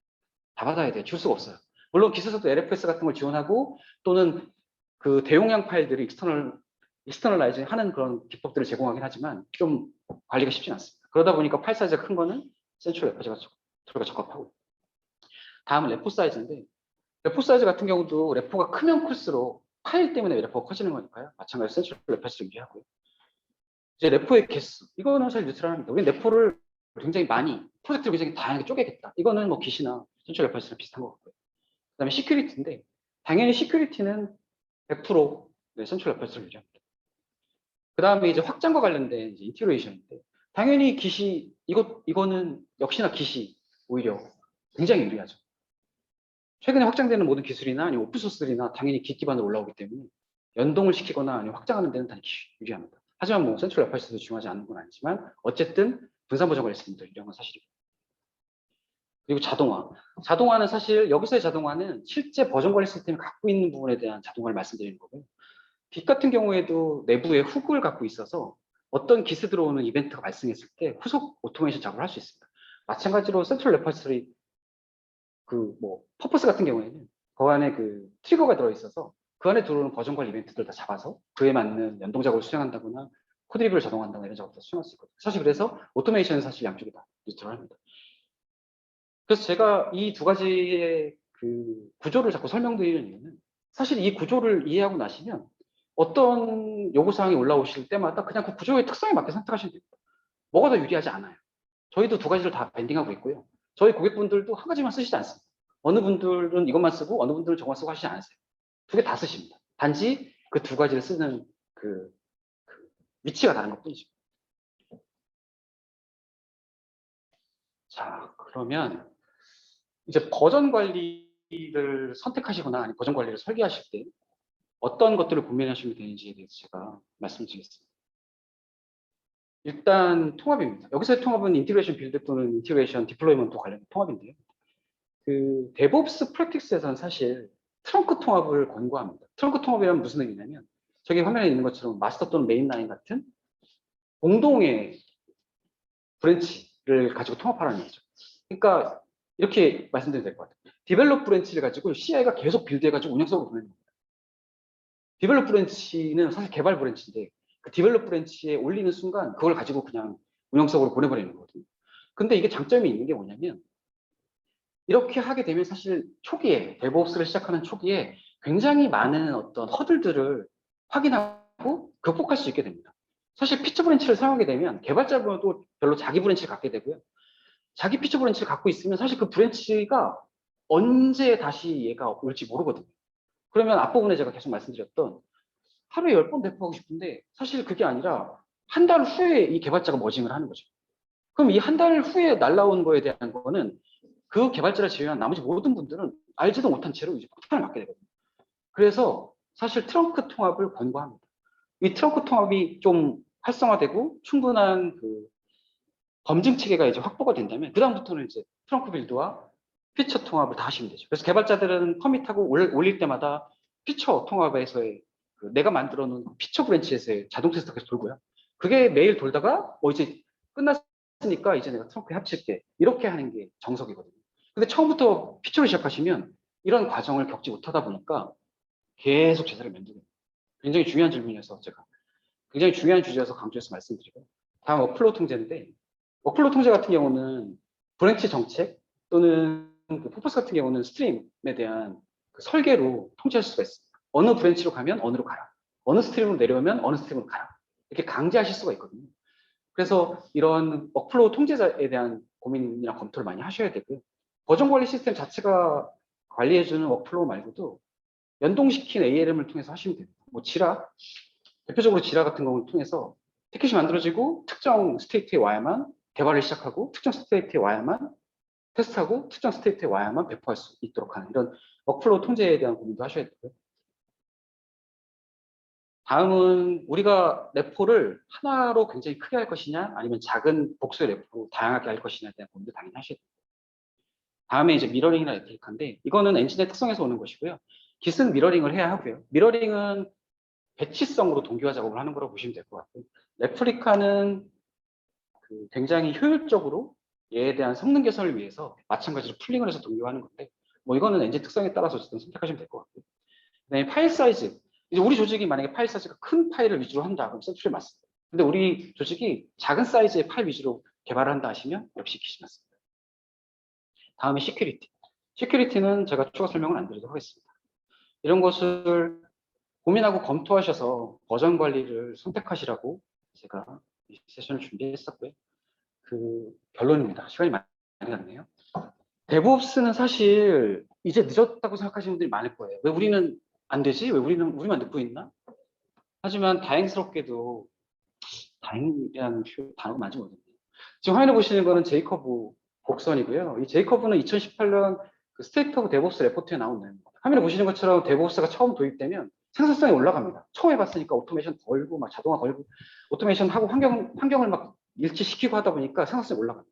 C: 다 받아야 돼요. 줄 수가 없어요. 물론 Git에서도 LFS 같은 걸 지원하고 또는 그 대용량 파일들을 익스터널라이징 하는 그런 기법들을 제공하긴 하지만 좀 관리가 쉽진 않습니다. 그러다 보니까 파일 사이즈가 큰 거는 센트럴 레파지토리가 적합하고, 다음은 레포 사이즈인데 레포 사이즈 같은 경우도 레포가 크면 클수록 파일 때문에 레포가 커지는 거니까요. 마찬가지로 센트럴 레파지토리 유리하고요. 이제 레포의 개수, 이거는 사실 뉴트럴합니다. 우리 레포를 굉장히 많이 프로젝트를 굉장히 다양하게 쪼개겠다. 이거는 뭐 Git이나 센트럴 레파지토리랑 비슷한 것 같고요. 그다음에 시큐리티인데 당연히 시큐리티는 100% 센트럴 레파지토리 유리합니다. 그 다음에 이제 확장과 관련된 이제 인티그레이션인데 당연히 Git이 이거는 역시나 Git이 오히려 굉장히 유리하죠. 최근에 확장되는 모든 기술이나 아니면 오픈소스들이나 당연히 Git 기반으로 올라오기 때문에 연동을 시키거나 아니면 확장하는 데는 당연히 Git이 유리합니다. 하지만 뭐 센트럴 레파지토리도 중요하지 않은 건 아니지만 어쨌든 분산 버전 관리 시스템도 유리한 건 사실이고. 그리고 자동화. 자동화는 사실 여기서의 자동화는 실제 버전 관리 시스템이 갖고 있는 부분에 대한 자동화를 말씀드리는 거고요. Git 같은 경우에도 내부에 훅을 갖고 있어서 어떤 Git 들어오는 이벤트가 발생했을 때 후속 오토메이션 작업을 할 수 있습니다. 마찬가지로 센트럴 레파지토리 그 뭐 퍼포스 같은 경우에는 그 안에 그 트리거가 들어있어서 그 안에 들어오는 버전 관리 이벤트들 다 잡아서 그에 맞는 연동 작업을 수행한다거나 코드 리뷰를 자동화한다거나 이런 작업도 수행할 수 있거든요. 사실 그래서 오토메이션은 사실 양쪽이 다 뉴트럴합니다. 그래서 제가 이 두 가지의 그 구조를 자꾸 설명드리는 이유는 사실 이 구조를 이해하고 나시면 어떤 요구사항이 올라오실 때마다 그냥 그 구조의 특성에 맞게 선택하시면 됩니다. 뭐가 더 유리하지 않아요. 저희도 두 가지를 다 밴딩하고 있고요. 저희 고객분들도 한 가지만 쓰시지 않습니다. 어느 분들은 이것만 쓰고 어느 분들은 저것만 쓰고 하시지 않으세요. 두 개 다 쓰십니다. 단지 그 두 가지를 쓰는 그 위치가 다른 것 뿐이죠. 자, 그러면 이제 버전 관리를 선택하시거나 아니면 버전 관리를 설계하실 때 어떤 것들을 고민하시면 되는지에 대해서 제가 말씀드리겠습니다. 일단 통합입니다. 여기서의 통합은 인티그레이션 빌드 또는 인티그레이션 디플로이먼트 관련된 통합인데요. 그 데브옵스 프랙티스에서는 사실 트렁크 통합을 권고합니다. 트렁크 통합이란 무슨 의미냐면 저기 화면에 있는 것처럼 마스터 또는 메인 라인 같은 공동의 브랜치를 가지고 통합하라는 얘기죠. 그러니까 이렇게 말씀드리면 될 것 같아요. 디벨롭 브랜치를 가지고 CI가 계속 빌드해가지고 운영석으로 보내는 겁니다. 디벨롭 브랜치는 사실 개발 브랜치인데 그 디벨롭 브랜치에 올리는 순간 그걸 가지고 그냥 운영석으로 보내버리는 거거든요. 근데 이게 장점이 있는 게 뭐냐면 이렇게 하게 되면 사실 초기에 데브옵스를 시작하는 초기에 굉장히 많은 어떤 허들들을 확인하고 극복할 수 있게 됩니다. 사실 피처 브랜치를 사용하게 되면 개발자분도 별로 자기 브랜치를 갖게 되고요. 자기 피처 브랜치를 갖고 있으면 사실 그 브랜치가 언제 다시 얘가 올지 모르거든요. 그러면 앞부분에 제가 계속 말씀드렸던 하루에 10번 배포하고 싶은데 사실 그게 아니라 한 달 후에 이 개발자가 머징을 하는 거죠. 그럼 이 한 달 후에 날라온 거에 대한 거는 그 개발자를 제외한 나머지 모든 분들은 알지도 못한 채로 이제 폭탄을 맞게 되거든요. 그래서 사실 트렁크 통합을 권고합니다. 이 트렁크 통합이 좀 활성화되고 충분한 그 검증 체계가 이제 확보가 된다면 그다음부터는 이제 트렁크 빌드와 피처 통합을 다 하시면 되죠. 그래서 개발자들은 커밋하고 올릴 때마다 피처 통합에서의 그 내가 만들어 놓은 피처 브랜치에서의 자동 테스트가 계속 돌고요. 그게 매일 돌다가 이제 끝났으니까 이제 내가 트렁크에 합칠게 이렇게 하는 게 정석이거든요. 근데 처음부터 피처를 시작하시면 이런 과정을 겪지 못하다 보니까 계속 제자를 면두게 굉장히 중요한 질문이어서 제가 굉장히 중요한 주제여서 강조해서 말씀드리고 다음 워크플로우 통제인데 워크플로우 통제 같은 경우는 브랜치 정책 또는 그 퍼포스 같은 경우는 스트림에 대한 그 설계로 통제할 수가 있습니다. 어느 브랜치로 가면 어느로 가라. 어느 스트림으로 내려오면 어느 스트림으로 가라. 이렇게 강제하실 수가 있거든요. 그래서 이런 워크플로우 통제에 대한 고민이나 검토를 많이 하셔야 되고요. 버전 관리 시스템 자체가 관리해주는 워크플로우 말고도 연동시킨 ALM을 통해서 하시면 됩니다. 뭐 지라, 대표적으로 지라 같은 경우를 통해서 티켓이 만들어지고 특정 스테이트에 와야만 개발을 시작하고 특정 스테이트에 와야만 테스트하고 특정 스테이트에 와야만 배포할 수 있도록 하는 이런 워크플로우 통제에 대한 고민도 하셔야 되고요. 다음은 우리가 레포를 하나로 굉장히 크게 할 것이냐 아니면 작은 복수의 레포로 다양하게 할 것이냐에 대한 고민도 당연히 하셔야 돼요. 다음에 이제 미러링이나 레플리카인데 이거는 엔진의 특성에서 오는 것이고요. 깃은 미러링을 해야 하고요. 미러링은 배치성으로 동기화 작업을 하는 거라고 보시면 될 것 같고요. 레플리카는 그 굉장히 효율적으로 얘에 대한 성능 개선을 위해서 마찬가지로 풀링을 해서 동기화하는 건데 뭐 이거는 엔진 특성에 따라서 어쨌든 선택하시면 될 것 같고요. 그다음에 파일 사이즈. 이제 우리 조직이 만약에 파일 사이즈가 큰 파일을 위주로 한다 그럼 셀프리 맞습니다. 근데 우리 조직이 작은 사이즈의 파일 위주로 개발을 한다 하시면 역시 기시 맞습니다. 다음에 시큐리티. 시큐리티는 제가 추가 설명을 안 드리도록 하겠습니다. 이런 것을 고민하고 검토하셔서 버전 관리를 선택하시라고 제가 이 세션을 준비했었고요. 그 결론입니다. 시간이 많이 갔네요. 데브옵스는 사실 이제 늦었다고 생각하시는 분들이 많을 거예요. 왜 우리는 안 되지? 왜 우리만 늦고 있나? 하지만 다행스럽게도 다행이라는 단어가 맞지 모르겠네요. 지금 화면에 보시는 거는 제이커브 곡선이고요. 이 제이커브는 2018년 그 스테이트 오브 데브옵스 레포트에 나온 내용입니다. 화면에 보시는 것처럼 데브옵스가 처음 도입되면 생산성이 올라갑니다. 처음 해봤으니까 오토메이션 걸고 막 자동화 걸고 오토메이션 하고 환경을 막 일치시키고 하다 보니까 생산성이 올라갑니다.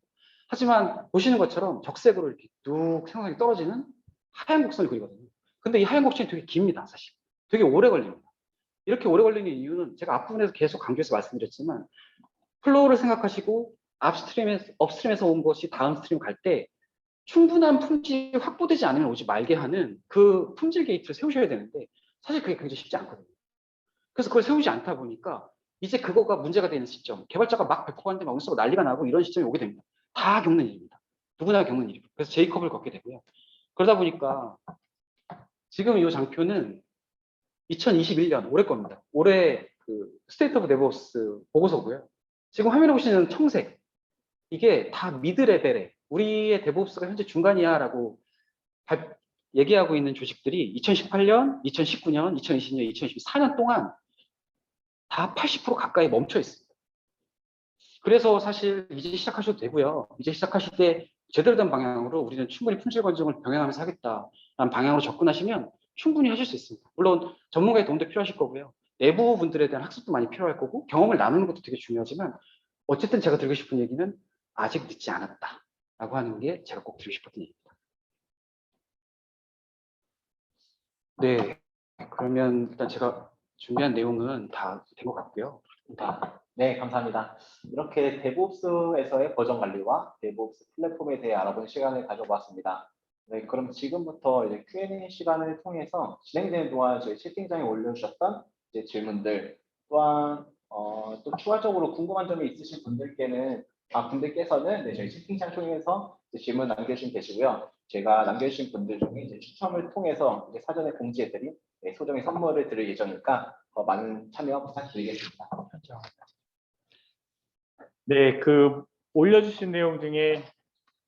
C: 하지만 보시는 것처럼 적색으로 이렇게 뚝 생산성이 떨어지는 하얀 곡선을 그리거든요. 근데 이 하얀 곡선이 되게 깁니다, 사실. 되게 오래 걸립니다. 이렇게 오래 걸리는 이유는 제가 앞부분에서 계속 강조해서 말씀드렸지만 플로우를 생각하시고 업스트림에서 온 것이 다운 스트림 갈 때 충분한 품질이 확보되지 않으면 오지 말게 하는 그 품질 게이트를 세우셔야 되는데 사실 그게 굉장히 쉽지 않거든요. 그래서 그걸 세우지 않다 보니까 이제 그거가 문제가 되는 시점, 개발자가 막 배포하는데 막 운수가 난리가 나고 이런 시점이 오게 됩니다. 다 겪는 일입니다. 누구나 겪는 일이고. 그래서 제이컵을 걷게 되고요. 그러다 보니까 지금 이 장표는 2021년 올해 겁니다. 올해 그 스테이트 오브 데브옵스 보고서고요. 지금 화면에 보시는 청색 이게 다 미드 레벨에 우리의 데브옵스가 현재 중간이야라고 얘기하고 있는 조직들이 2018년, 2019년, 2020년, 2024년 동안 다 80% 가까이 멈춰 있습니다. 그래서 사실 이제 시작하셔도 되고요. 이제 시작하실 때 제대로 된 방향으로 우리는 충분히 품질 검증을 병행하면서 하겠다라는 방향으로 접근하시면 충분히 하실 수 있습니다. 물론 전문가의 도움도 필요하실 거고요. 내부 분들에 대한 학습도 많이 필요할 거고 경험을 나누는 것도 되게 중요하지만 어쨌든 제가 드리고 싶은 얘기는 아직 늦지 않았다라고 하는 게 제가 꼭 드리고 싶었던 얘기입니다. 네, 그러면 일단 제가 준비한 내용은 다 된 것 같고요.
A: 네, 감사합니다. 이렇게 데브옵스에서의 버전 관리와 데브옵스 플랫폼에 대해 알아보는 시간을 가져보았습니다. 네, 그럼 지금부터 이제 Q&A 시간을 통해서 진행되는 동안 저희 채팅창에 올려주셨던 이제 질문들 또한 또 추가적으로 궁금한 점이 있으신 분들께서는 네, 저희 채팅창 통해서 질문 남겨주시면 되시고요. 제가 남겨주신 분들 중에 이제 추첨을 통해서 이제 사전에 공지해드린 소정의 선물을 드릴 예정이니까 많은 참여 부탁드리겠습니다.
B: 네, 그 올려주신 내용 중에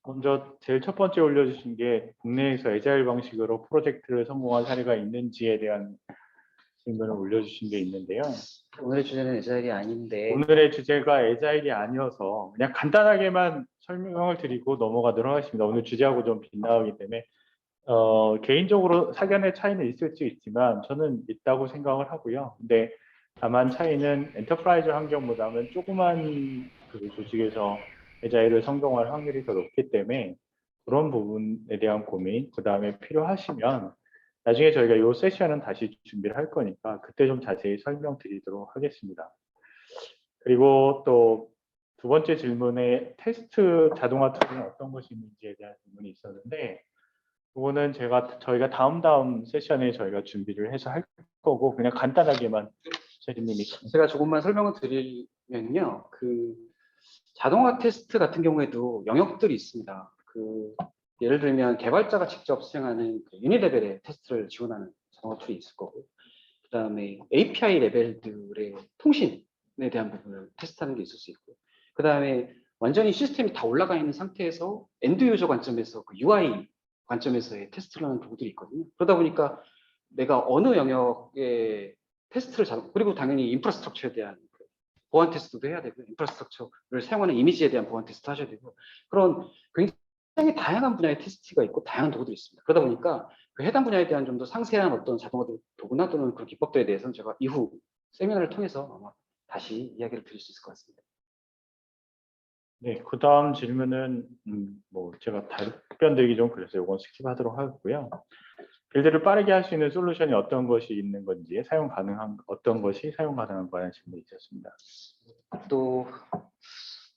B: 먼저 제일 첫 번째 올려주신 게 국내에서 애자일 방식으로 프로젝트를 성공한 사례가 있는지에 대한 질문을 올려주신 게 있는데요.
C: 오늘의 주제는 애자일이 아닌데
B: 오늘의 주제가 애자일이 아니어서 그냥 간단하게만 설명을 드리고 넘어가도록 하겠습니다. 오늘 주제하고 좀 빗나가기 때문에 개인적으로 사견의 차이는 있을 수 있지만 저는 있다고 생각을 하고요. 근데 다만 차이는 엔터프라이즈 환경보다는 조그만 그 조직에서 애자일을 성공할 확률이 더 높기 때문에 그런 부분에 대한 고민, 그 다음에 필요하시면 나중에 저희가 이 세션은 다시 준비를 할 거니까 그때 좀 자세히 설명드리도록 하겠습니다. 그리고 또 두 번째 질문에 테스트 자동화 툴은 어떤 것이 있는지에 대한 질문이 있었는데 그거는 저희가 다음 세션에 저희가 준비를 해서 할 거고 그냥 간단하게만 세리님이
C: 제가 조금만 설명을 드리면요. 그 자동화 테스트 같은 경우에도 영역들이 있습니다. 예를 들면 개발자가 직접 수행하는 유닛 레벨의 테스트를 지원하는 자동화 툴이 있을 거고, 그 다음에 API 레벨들의 통신에 대한 부분을 테스트하는 게 있을 수 있고, 그 다음에 완전히 시스템이 다 올라가 있는 상태에서 엔드 유저 관점에서 그 UI 관점에서의 테스트를 하는 도구들이 있거든요. 그러다 보니까 내가 어느 영역의 테스트를 그리고 당연히 인프라스트럭처에 대한 보안 테스트도 해야 되고, 인프라스트럭처를 사용하는 이미지에 대한 보안 테스트 하셔야 되고, 그런 굉장히 다양한 분야의 테스트가 있고 다양한 도구들이 있습니다. 그러다 보니까 그 해당 분야에 대한 좀 더 상세한 어떤 자동화 도구나 또는 그런 기법들에 대해서는 제가 이후 세미나를 통해서 아마 다시 이야기를 드릴 수 있을 것 같습니다.
B: 네, 그 다음 질문은 뭐 제가 답변드리기 좀 그래서 이건 스킵하도록 하고요. 빌드를 빠르게 할 수 있는 솔루션이 어떤 것이 있는 건지 어떤 것이 사용 가능한 거라는 질문이 있었습니다.
C: 또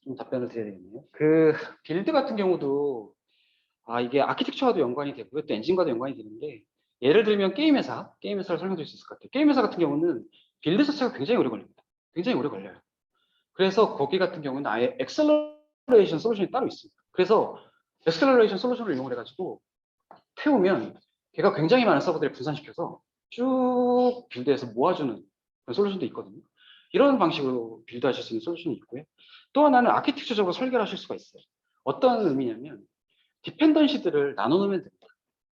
C: 좀 답변을 드려야 되겠네요. 그 빌드 같은 경우도 이게 아키텍처와도 연관이 되고요, 또 엔진과도 연관이 되는데, 예를 들면 게임 회사를 설명드릴 수 있을 것 같아요. 게임 회사 같은 경우는 빌드 자체가 굉장히 오래 걸립니다. 굉장히 오래 걸려요. 그래서 거기 같은 경우는 아예 엑셀러레이션 솔루션이 따로 있습니다. 그래서 엑셀러레이션 솔루션을 이용을 해가지고 태우면 걔가 굉장히 많은 서버들을 분산시켜서 쭉 빌드에서 모아주는 그런 솔루션도 있거든요. 이런 방식으로 빌드하실 수 있는 솔루션이 있고요. 또 하나는 아키텍처적으로 설계를 하실 수가 있어요. 어떤 의미냐면 디펜던시들을 나눠놓으면 됩니다.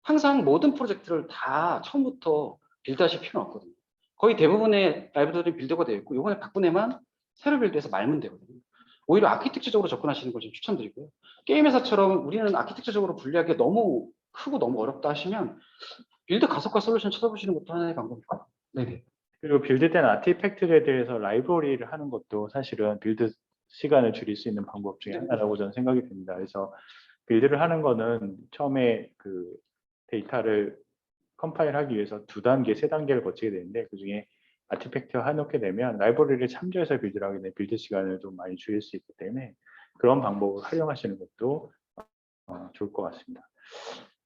C: 항상 모든 프로젝트를 다 처음부터 빌드하실 필요는 없거든요. 거의 대부분의 라이브러리 빌드가 되어 있고 이번에 바꾼 애만 새로 빌드해서 말면 되거든요. 오히려 아키텍처적으로 접근하시는 걸 좀 추천드리고요. 게임 회사처럼 우리는 아키텍처적으로 분리하기 너무 크고 너무 어렵다 하시면 빌드 가속화 솔루션 찾아보시는 것도 하나의 방법일 것 같아요. 네네.
B: 그리고 빌드된 아티팩트에 대해서 라이브러리를 하는 것도 사실은 빌드 시간을 줄일 수 있는 방법 중에 하나라고 저는 생각이 듭니다. 그래서 빌드를 하는 거는 처음에 그 데이터를 컴파일하기 위해서 2단계, 3단계를 거치게 되는데 그중에 아티팩트 해놓게 되면 라이브러리를 참조해서 빌드를 하게 되면 빌드 시간을 좀 많이 줄일 수 있기 때문에 그런 방법을 활용하시는 것도 좋을 것 같습니다.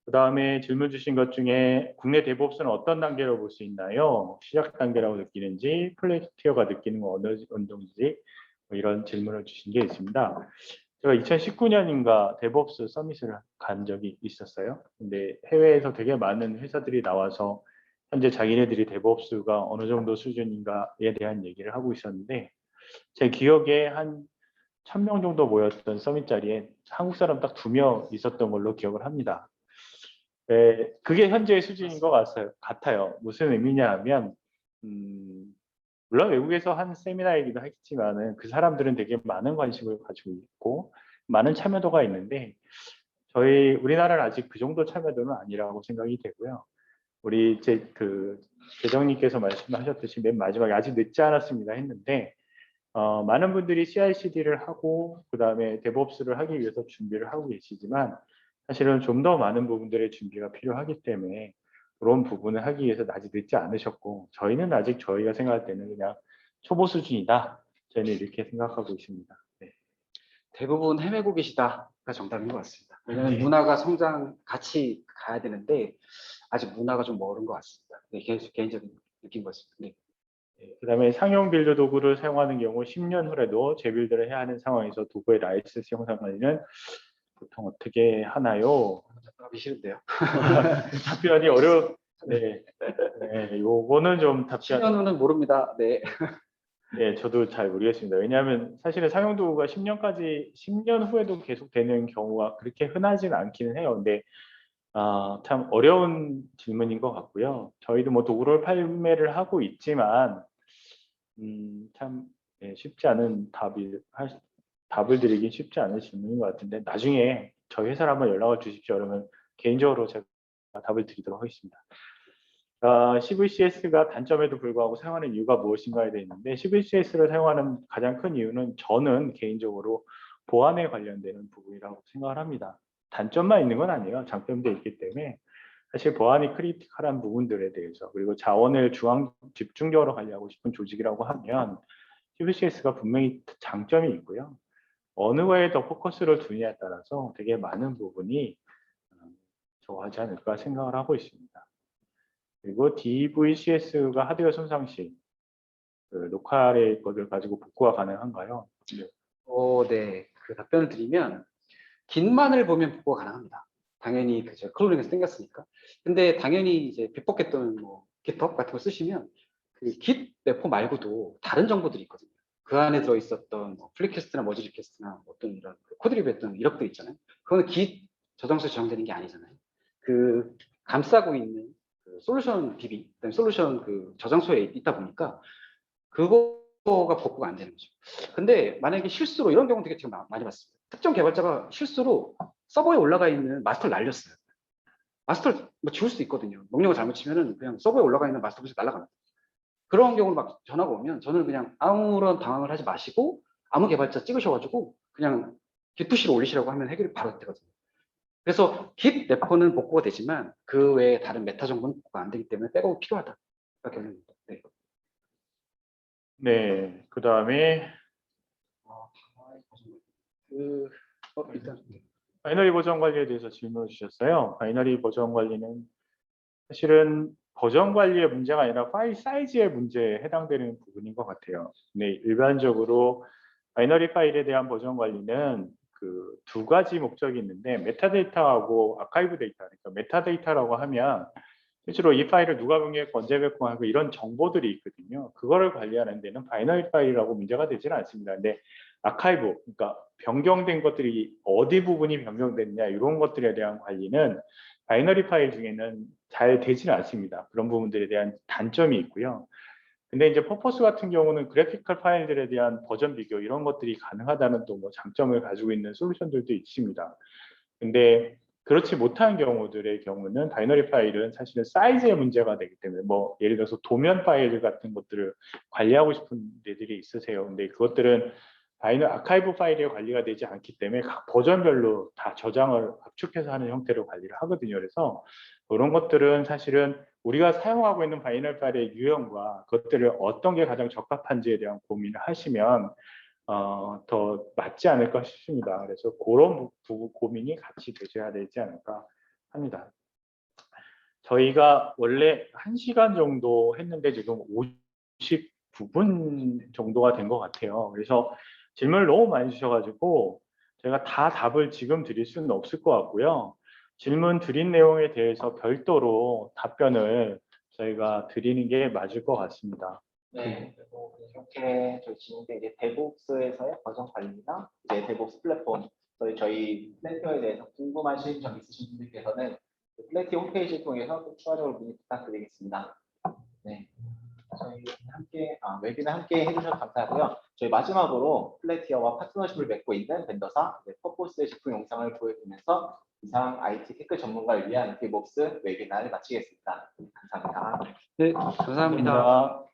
B: 그 다음에 질문 주신 것 중에 국내 데브옵스는 어떤 단계로 볼 수 있나요? 시작 단계라고 느끼는지, 플래티어가 느끼는 건 어느 정도인지 이런 질문을 주신 게 있습니다. 제가 2019년인가 데브옵스 서밋을 간 적이 있었어요. 근데 해외에서 되게 많은 회사들이 나와서 현재 자기네들이 데브옵스가 어느 정도 수준인가에 대한 얘기를 하고 있었는데 제 기억에 한 1000명 정도 모였던 서밋 자리에 한국 사람 딱 2명 있었던 걸로 기억을 합니다. 네, 그게 현재의 수준인 것 같아요. 무슨 의미냐 하면 물론 외국에서 한 세미나이기도 하겠지만은 그 사람들은 되게 많은 관심을 가지고 있고 많은 참여도가 있는데 우리나라는 아직 그 정도 참여도는 아니라고 생각이 되고요. 우리 재정님께서 말씀하셨듯이 맨 마지막에 아직 늦지 않았습니다 했는데 많은 분들이 CI/CD를 하고 그 다음에 데브옵스를 하기 위해서 준비를 하고 계시지만 사실은 좀 더 많은 부분들의 준비가 필요하기 때문에 그런 부분을 하기 위해서 아직 늦지 않으셨고 저희는 아직 저희가 생각할 때는 그냥 초보 수준이다. 저희는 이렇게 생각하고 있습니다. 네.
C: 대부분 헤매고 계시다가 정답인 것 같습니다. 왜냐하면 문화가 성장 같이 가야 되는데 아직 문화가 좀 멀은 것 같습니다. 네, 개인적인 느낀 것 같습니다. 네.
B: 그 다음에 상용 빌드 도구를 사용하는 경우 10년 후에도 재빌드를 해야 하는 상황에서 도구의 라이센스 형성 관리는 보통 어떻게 하나요?
C: 답이 싫은데요.
B: 답변이 네, 네, 요거는 좀 답변.
C: 10년 후는 모릅니다. 네.
B: 네, 저도 잘 모르겠습니다. 왜냐하면 사실은 상용도구가 10년 후에도 계속 되는 경우가 그렇게 흔하지는 않기는 해요. 근데 참 어려운 질문인 것 같고요. 저희도 뭐 도구를 판매를 하고 있지만 참 쉽지 않은 답을 드리긴 쉽지 않은 질문인 것 같은데 나중에 저희 회사를 한번 연락을 주십시오. 그러면 개인적으로 제가 답을 드리도록 하겠습니다. CVCS가 단점에도 불구하고 사용하는 이유가 무엇인가에 대해 있는데 CVCS를 사용하는 가장 큰 이유는 저는 개인적으로 보안에 관련되는 부분이라고 생각을 합니다. 단점만 있는 건 아니에요. 장점도 있기 때문에 사실 보안이 크리티컬한 부분들에 대해서 그리고 자원을 집중적으로 관리하고 싶은 조직이라고 하면 CVCS가 분명히 장점이 있고요. 어느 거에 더 포커스를 두느냐에 따라서 되게 많은 부분이 좋아하지 않을까 생각을 하고 있습니다. 그리고 DVCS가 하드웨어 손상 시 로컬의 것을 가지고 복구가 가능한가요? 네.
C: 네. 그 답변을 드리면 긴만을 보면 복구가 가능합니다. 당연히 그죠. 클로닝에서 땡겼으니까. 근데 당연히 이제 빅버켓 또는 뭐 깃헙 같은 거 쓰시면 그 깃 레포 말고도 다른 정보들이 있거든요. 그 안에 들어 있었던 뭐 플리캐스트나 머지 리퀘스트나 어떤 이런 코드 리뷰했던 이력들 있잖아요. 그거는 깃 저장소에 저장되는 게 아니잖아요. 그 감싸고 있는 그 솔루션 DB, 그다음에 솔루션 그 저장소에 있다 보니까 그거가 복구가 안 되는 거죠. 근데 만약에 실수로 이런 경우 되게 지금 많이 봤습니다. 특정 개발자가 실수로 서버에 올라가 있는 마스터를 날렸어요. 마스터를 뭐 지울 수 있거든요. 명령을 잘못 치면은 그냥 서버에 올라가 있는 마스터 부시 날아갑니다. 그런 경우를 막 전화가 오면 저는 그냥 아무런 당황을 하지 마시고 아무 개발자 찍으셔가지고 그냥 깃 푸시로 올리시라고 하면 해결이 바로 되거든요. 그래서 깃 레포는 복구가 되지만 그 외에 다른 메타 정보는 복구가 안 되기 때문에 백업이 필요하다. 결론입니다. 네.
B: 네, 그 다음에
C: 일단
B: 바이너리 버전 관리에 대해서 질문을 주셨어요. 바이너리 버전 관리는 사실은 버전 관리의 문제가 아니라 파일 사이즈의 문제에 해당되는 부분인 것 같아요. 네, 일반적으로 바이너리 파일에 대한 버전 관리는 그 두 가지 목적이 있는데 메타데이터하고 아카이브 데이터, 그러니까 메타데이터라고 하면 실제로 이 파일을 누가 변경했고 언제 변경하고 이런 정보들이 있거든요. 그거를 관리하는 데는 바이너리 파일이라고 문제가 되지는 않습니다. 근데 아카이브, 그러니까 변경된 것들이 어디 부분이 변경됐냐 이런 것들에 대한 관리는 바이너리 파일 중에는 잘 되지는 않습니다. 그런 부분들에 대한 단점이 있고요. 근데 이제 퍼포스 같은 경우는 그래피컬 파일들에 대한 버전 비교 이런 것들이 가능하다는 또 뭐 장점을 가지고 있는 솔루션들도 있습니다. 근데 그렇지 못한 경우들의 경우는 바이너리 파일은 사실은 사이즈의 문제가 되기 때문에 뭐 예를 들어서 도면 파일 같은 것들을 관리하고 싶은 데들이 있으세요. 근데 그것들은 아카이브 파일에 관리가 되지 않기 때문에 각 버전별로 다 저장을 압축해서 하는 형태로 관리를 하거든요. 그래서 그런 것들은 사실은 우리가 사용하고 있는 바이너리 파일의 유형과 그것들을 어떤 게 가장 적합한지에 대한 고민을 하시면 더 맞지 않을까 싶습니다. 그래서 그런 고민이 같이 되셔야 되지 않을까 합니다. 저희가 원래 1시간 정도 했는데 지금 59분 정도가 된 것 같아요. 그래서 질문을 너무 많이 주셔가지고 제가 다 답을 지금 드릴 수는 없을 것 같고요. 질문 드린 내용에 대해서 별도로 답변을 저희가 드리는 게 맞을 것 같습니다.
A: 네, 그리고 이렇게 저희 진행된 이제 데브옵스에서의 버전 관리나 이제 데브옵스 플랫폼, 저희 플래티어에 대해서 궁금하신 점 있으신 분들께서는 플래티어 홈페이지를 통해서 또 추가적으로 문의 부탁드리겠습니다. 네, 저희 함께 웨비나 함께 해주셔서 감사하고요. 저희 마지막으로 플래티어와 파트너십을 맺고 있는 벤더사 퍼포스의 제품 영상을 보여드리면서 이상 IT 테크 전문가를 위한 데브옵스 웨비나를 마치겠습니다. 감사합니다.
C: 네, 감사합니다.
B: 감사합니다.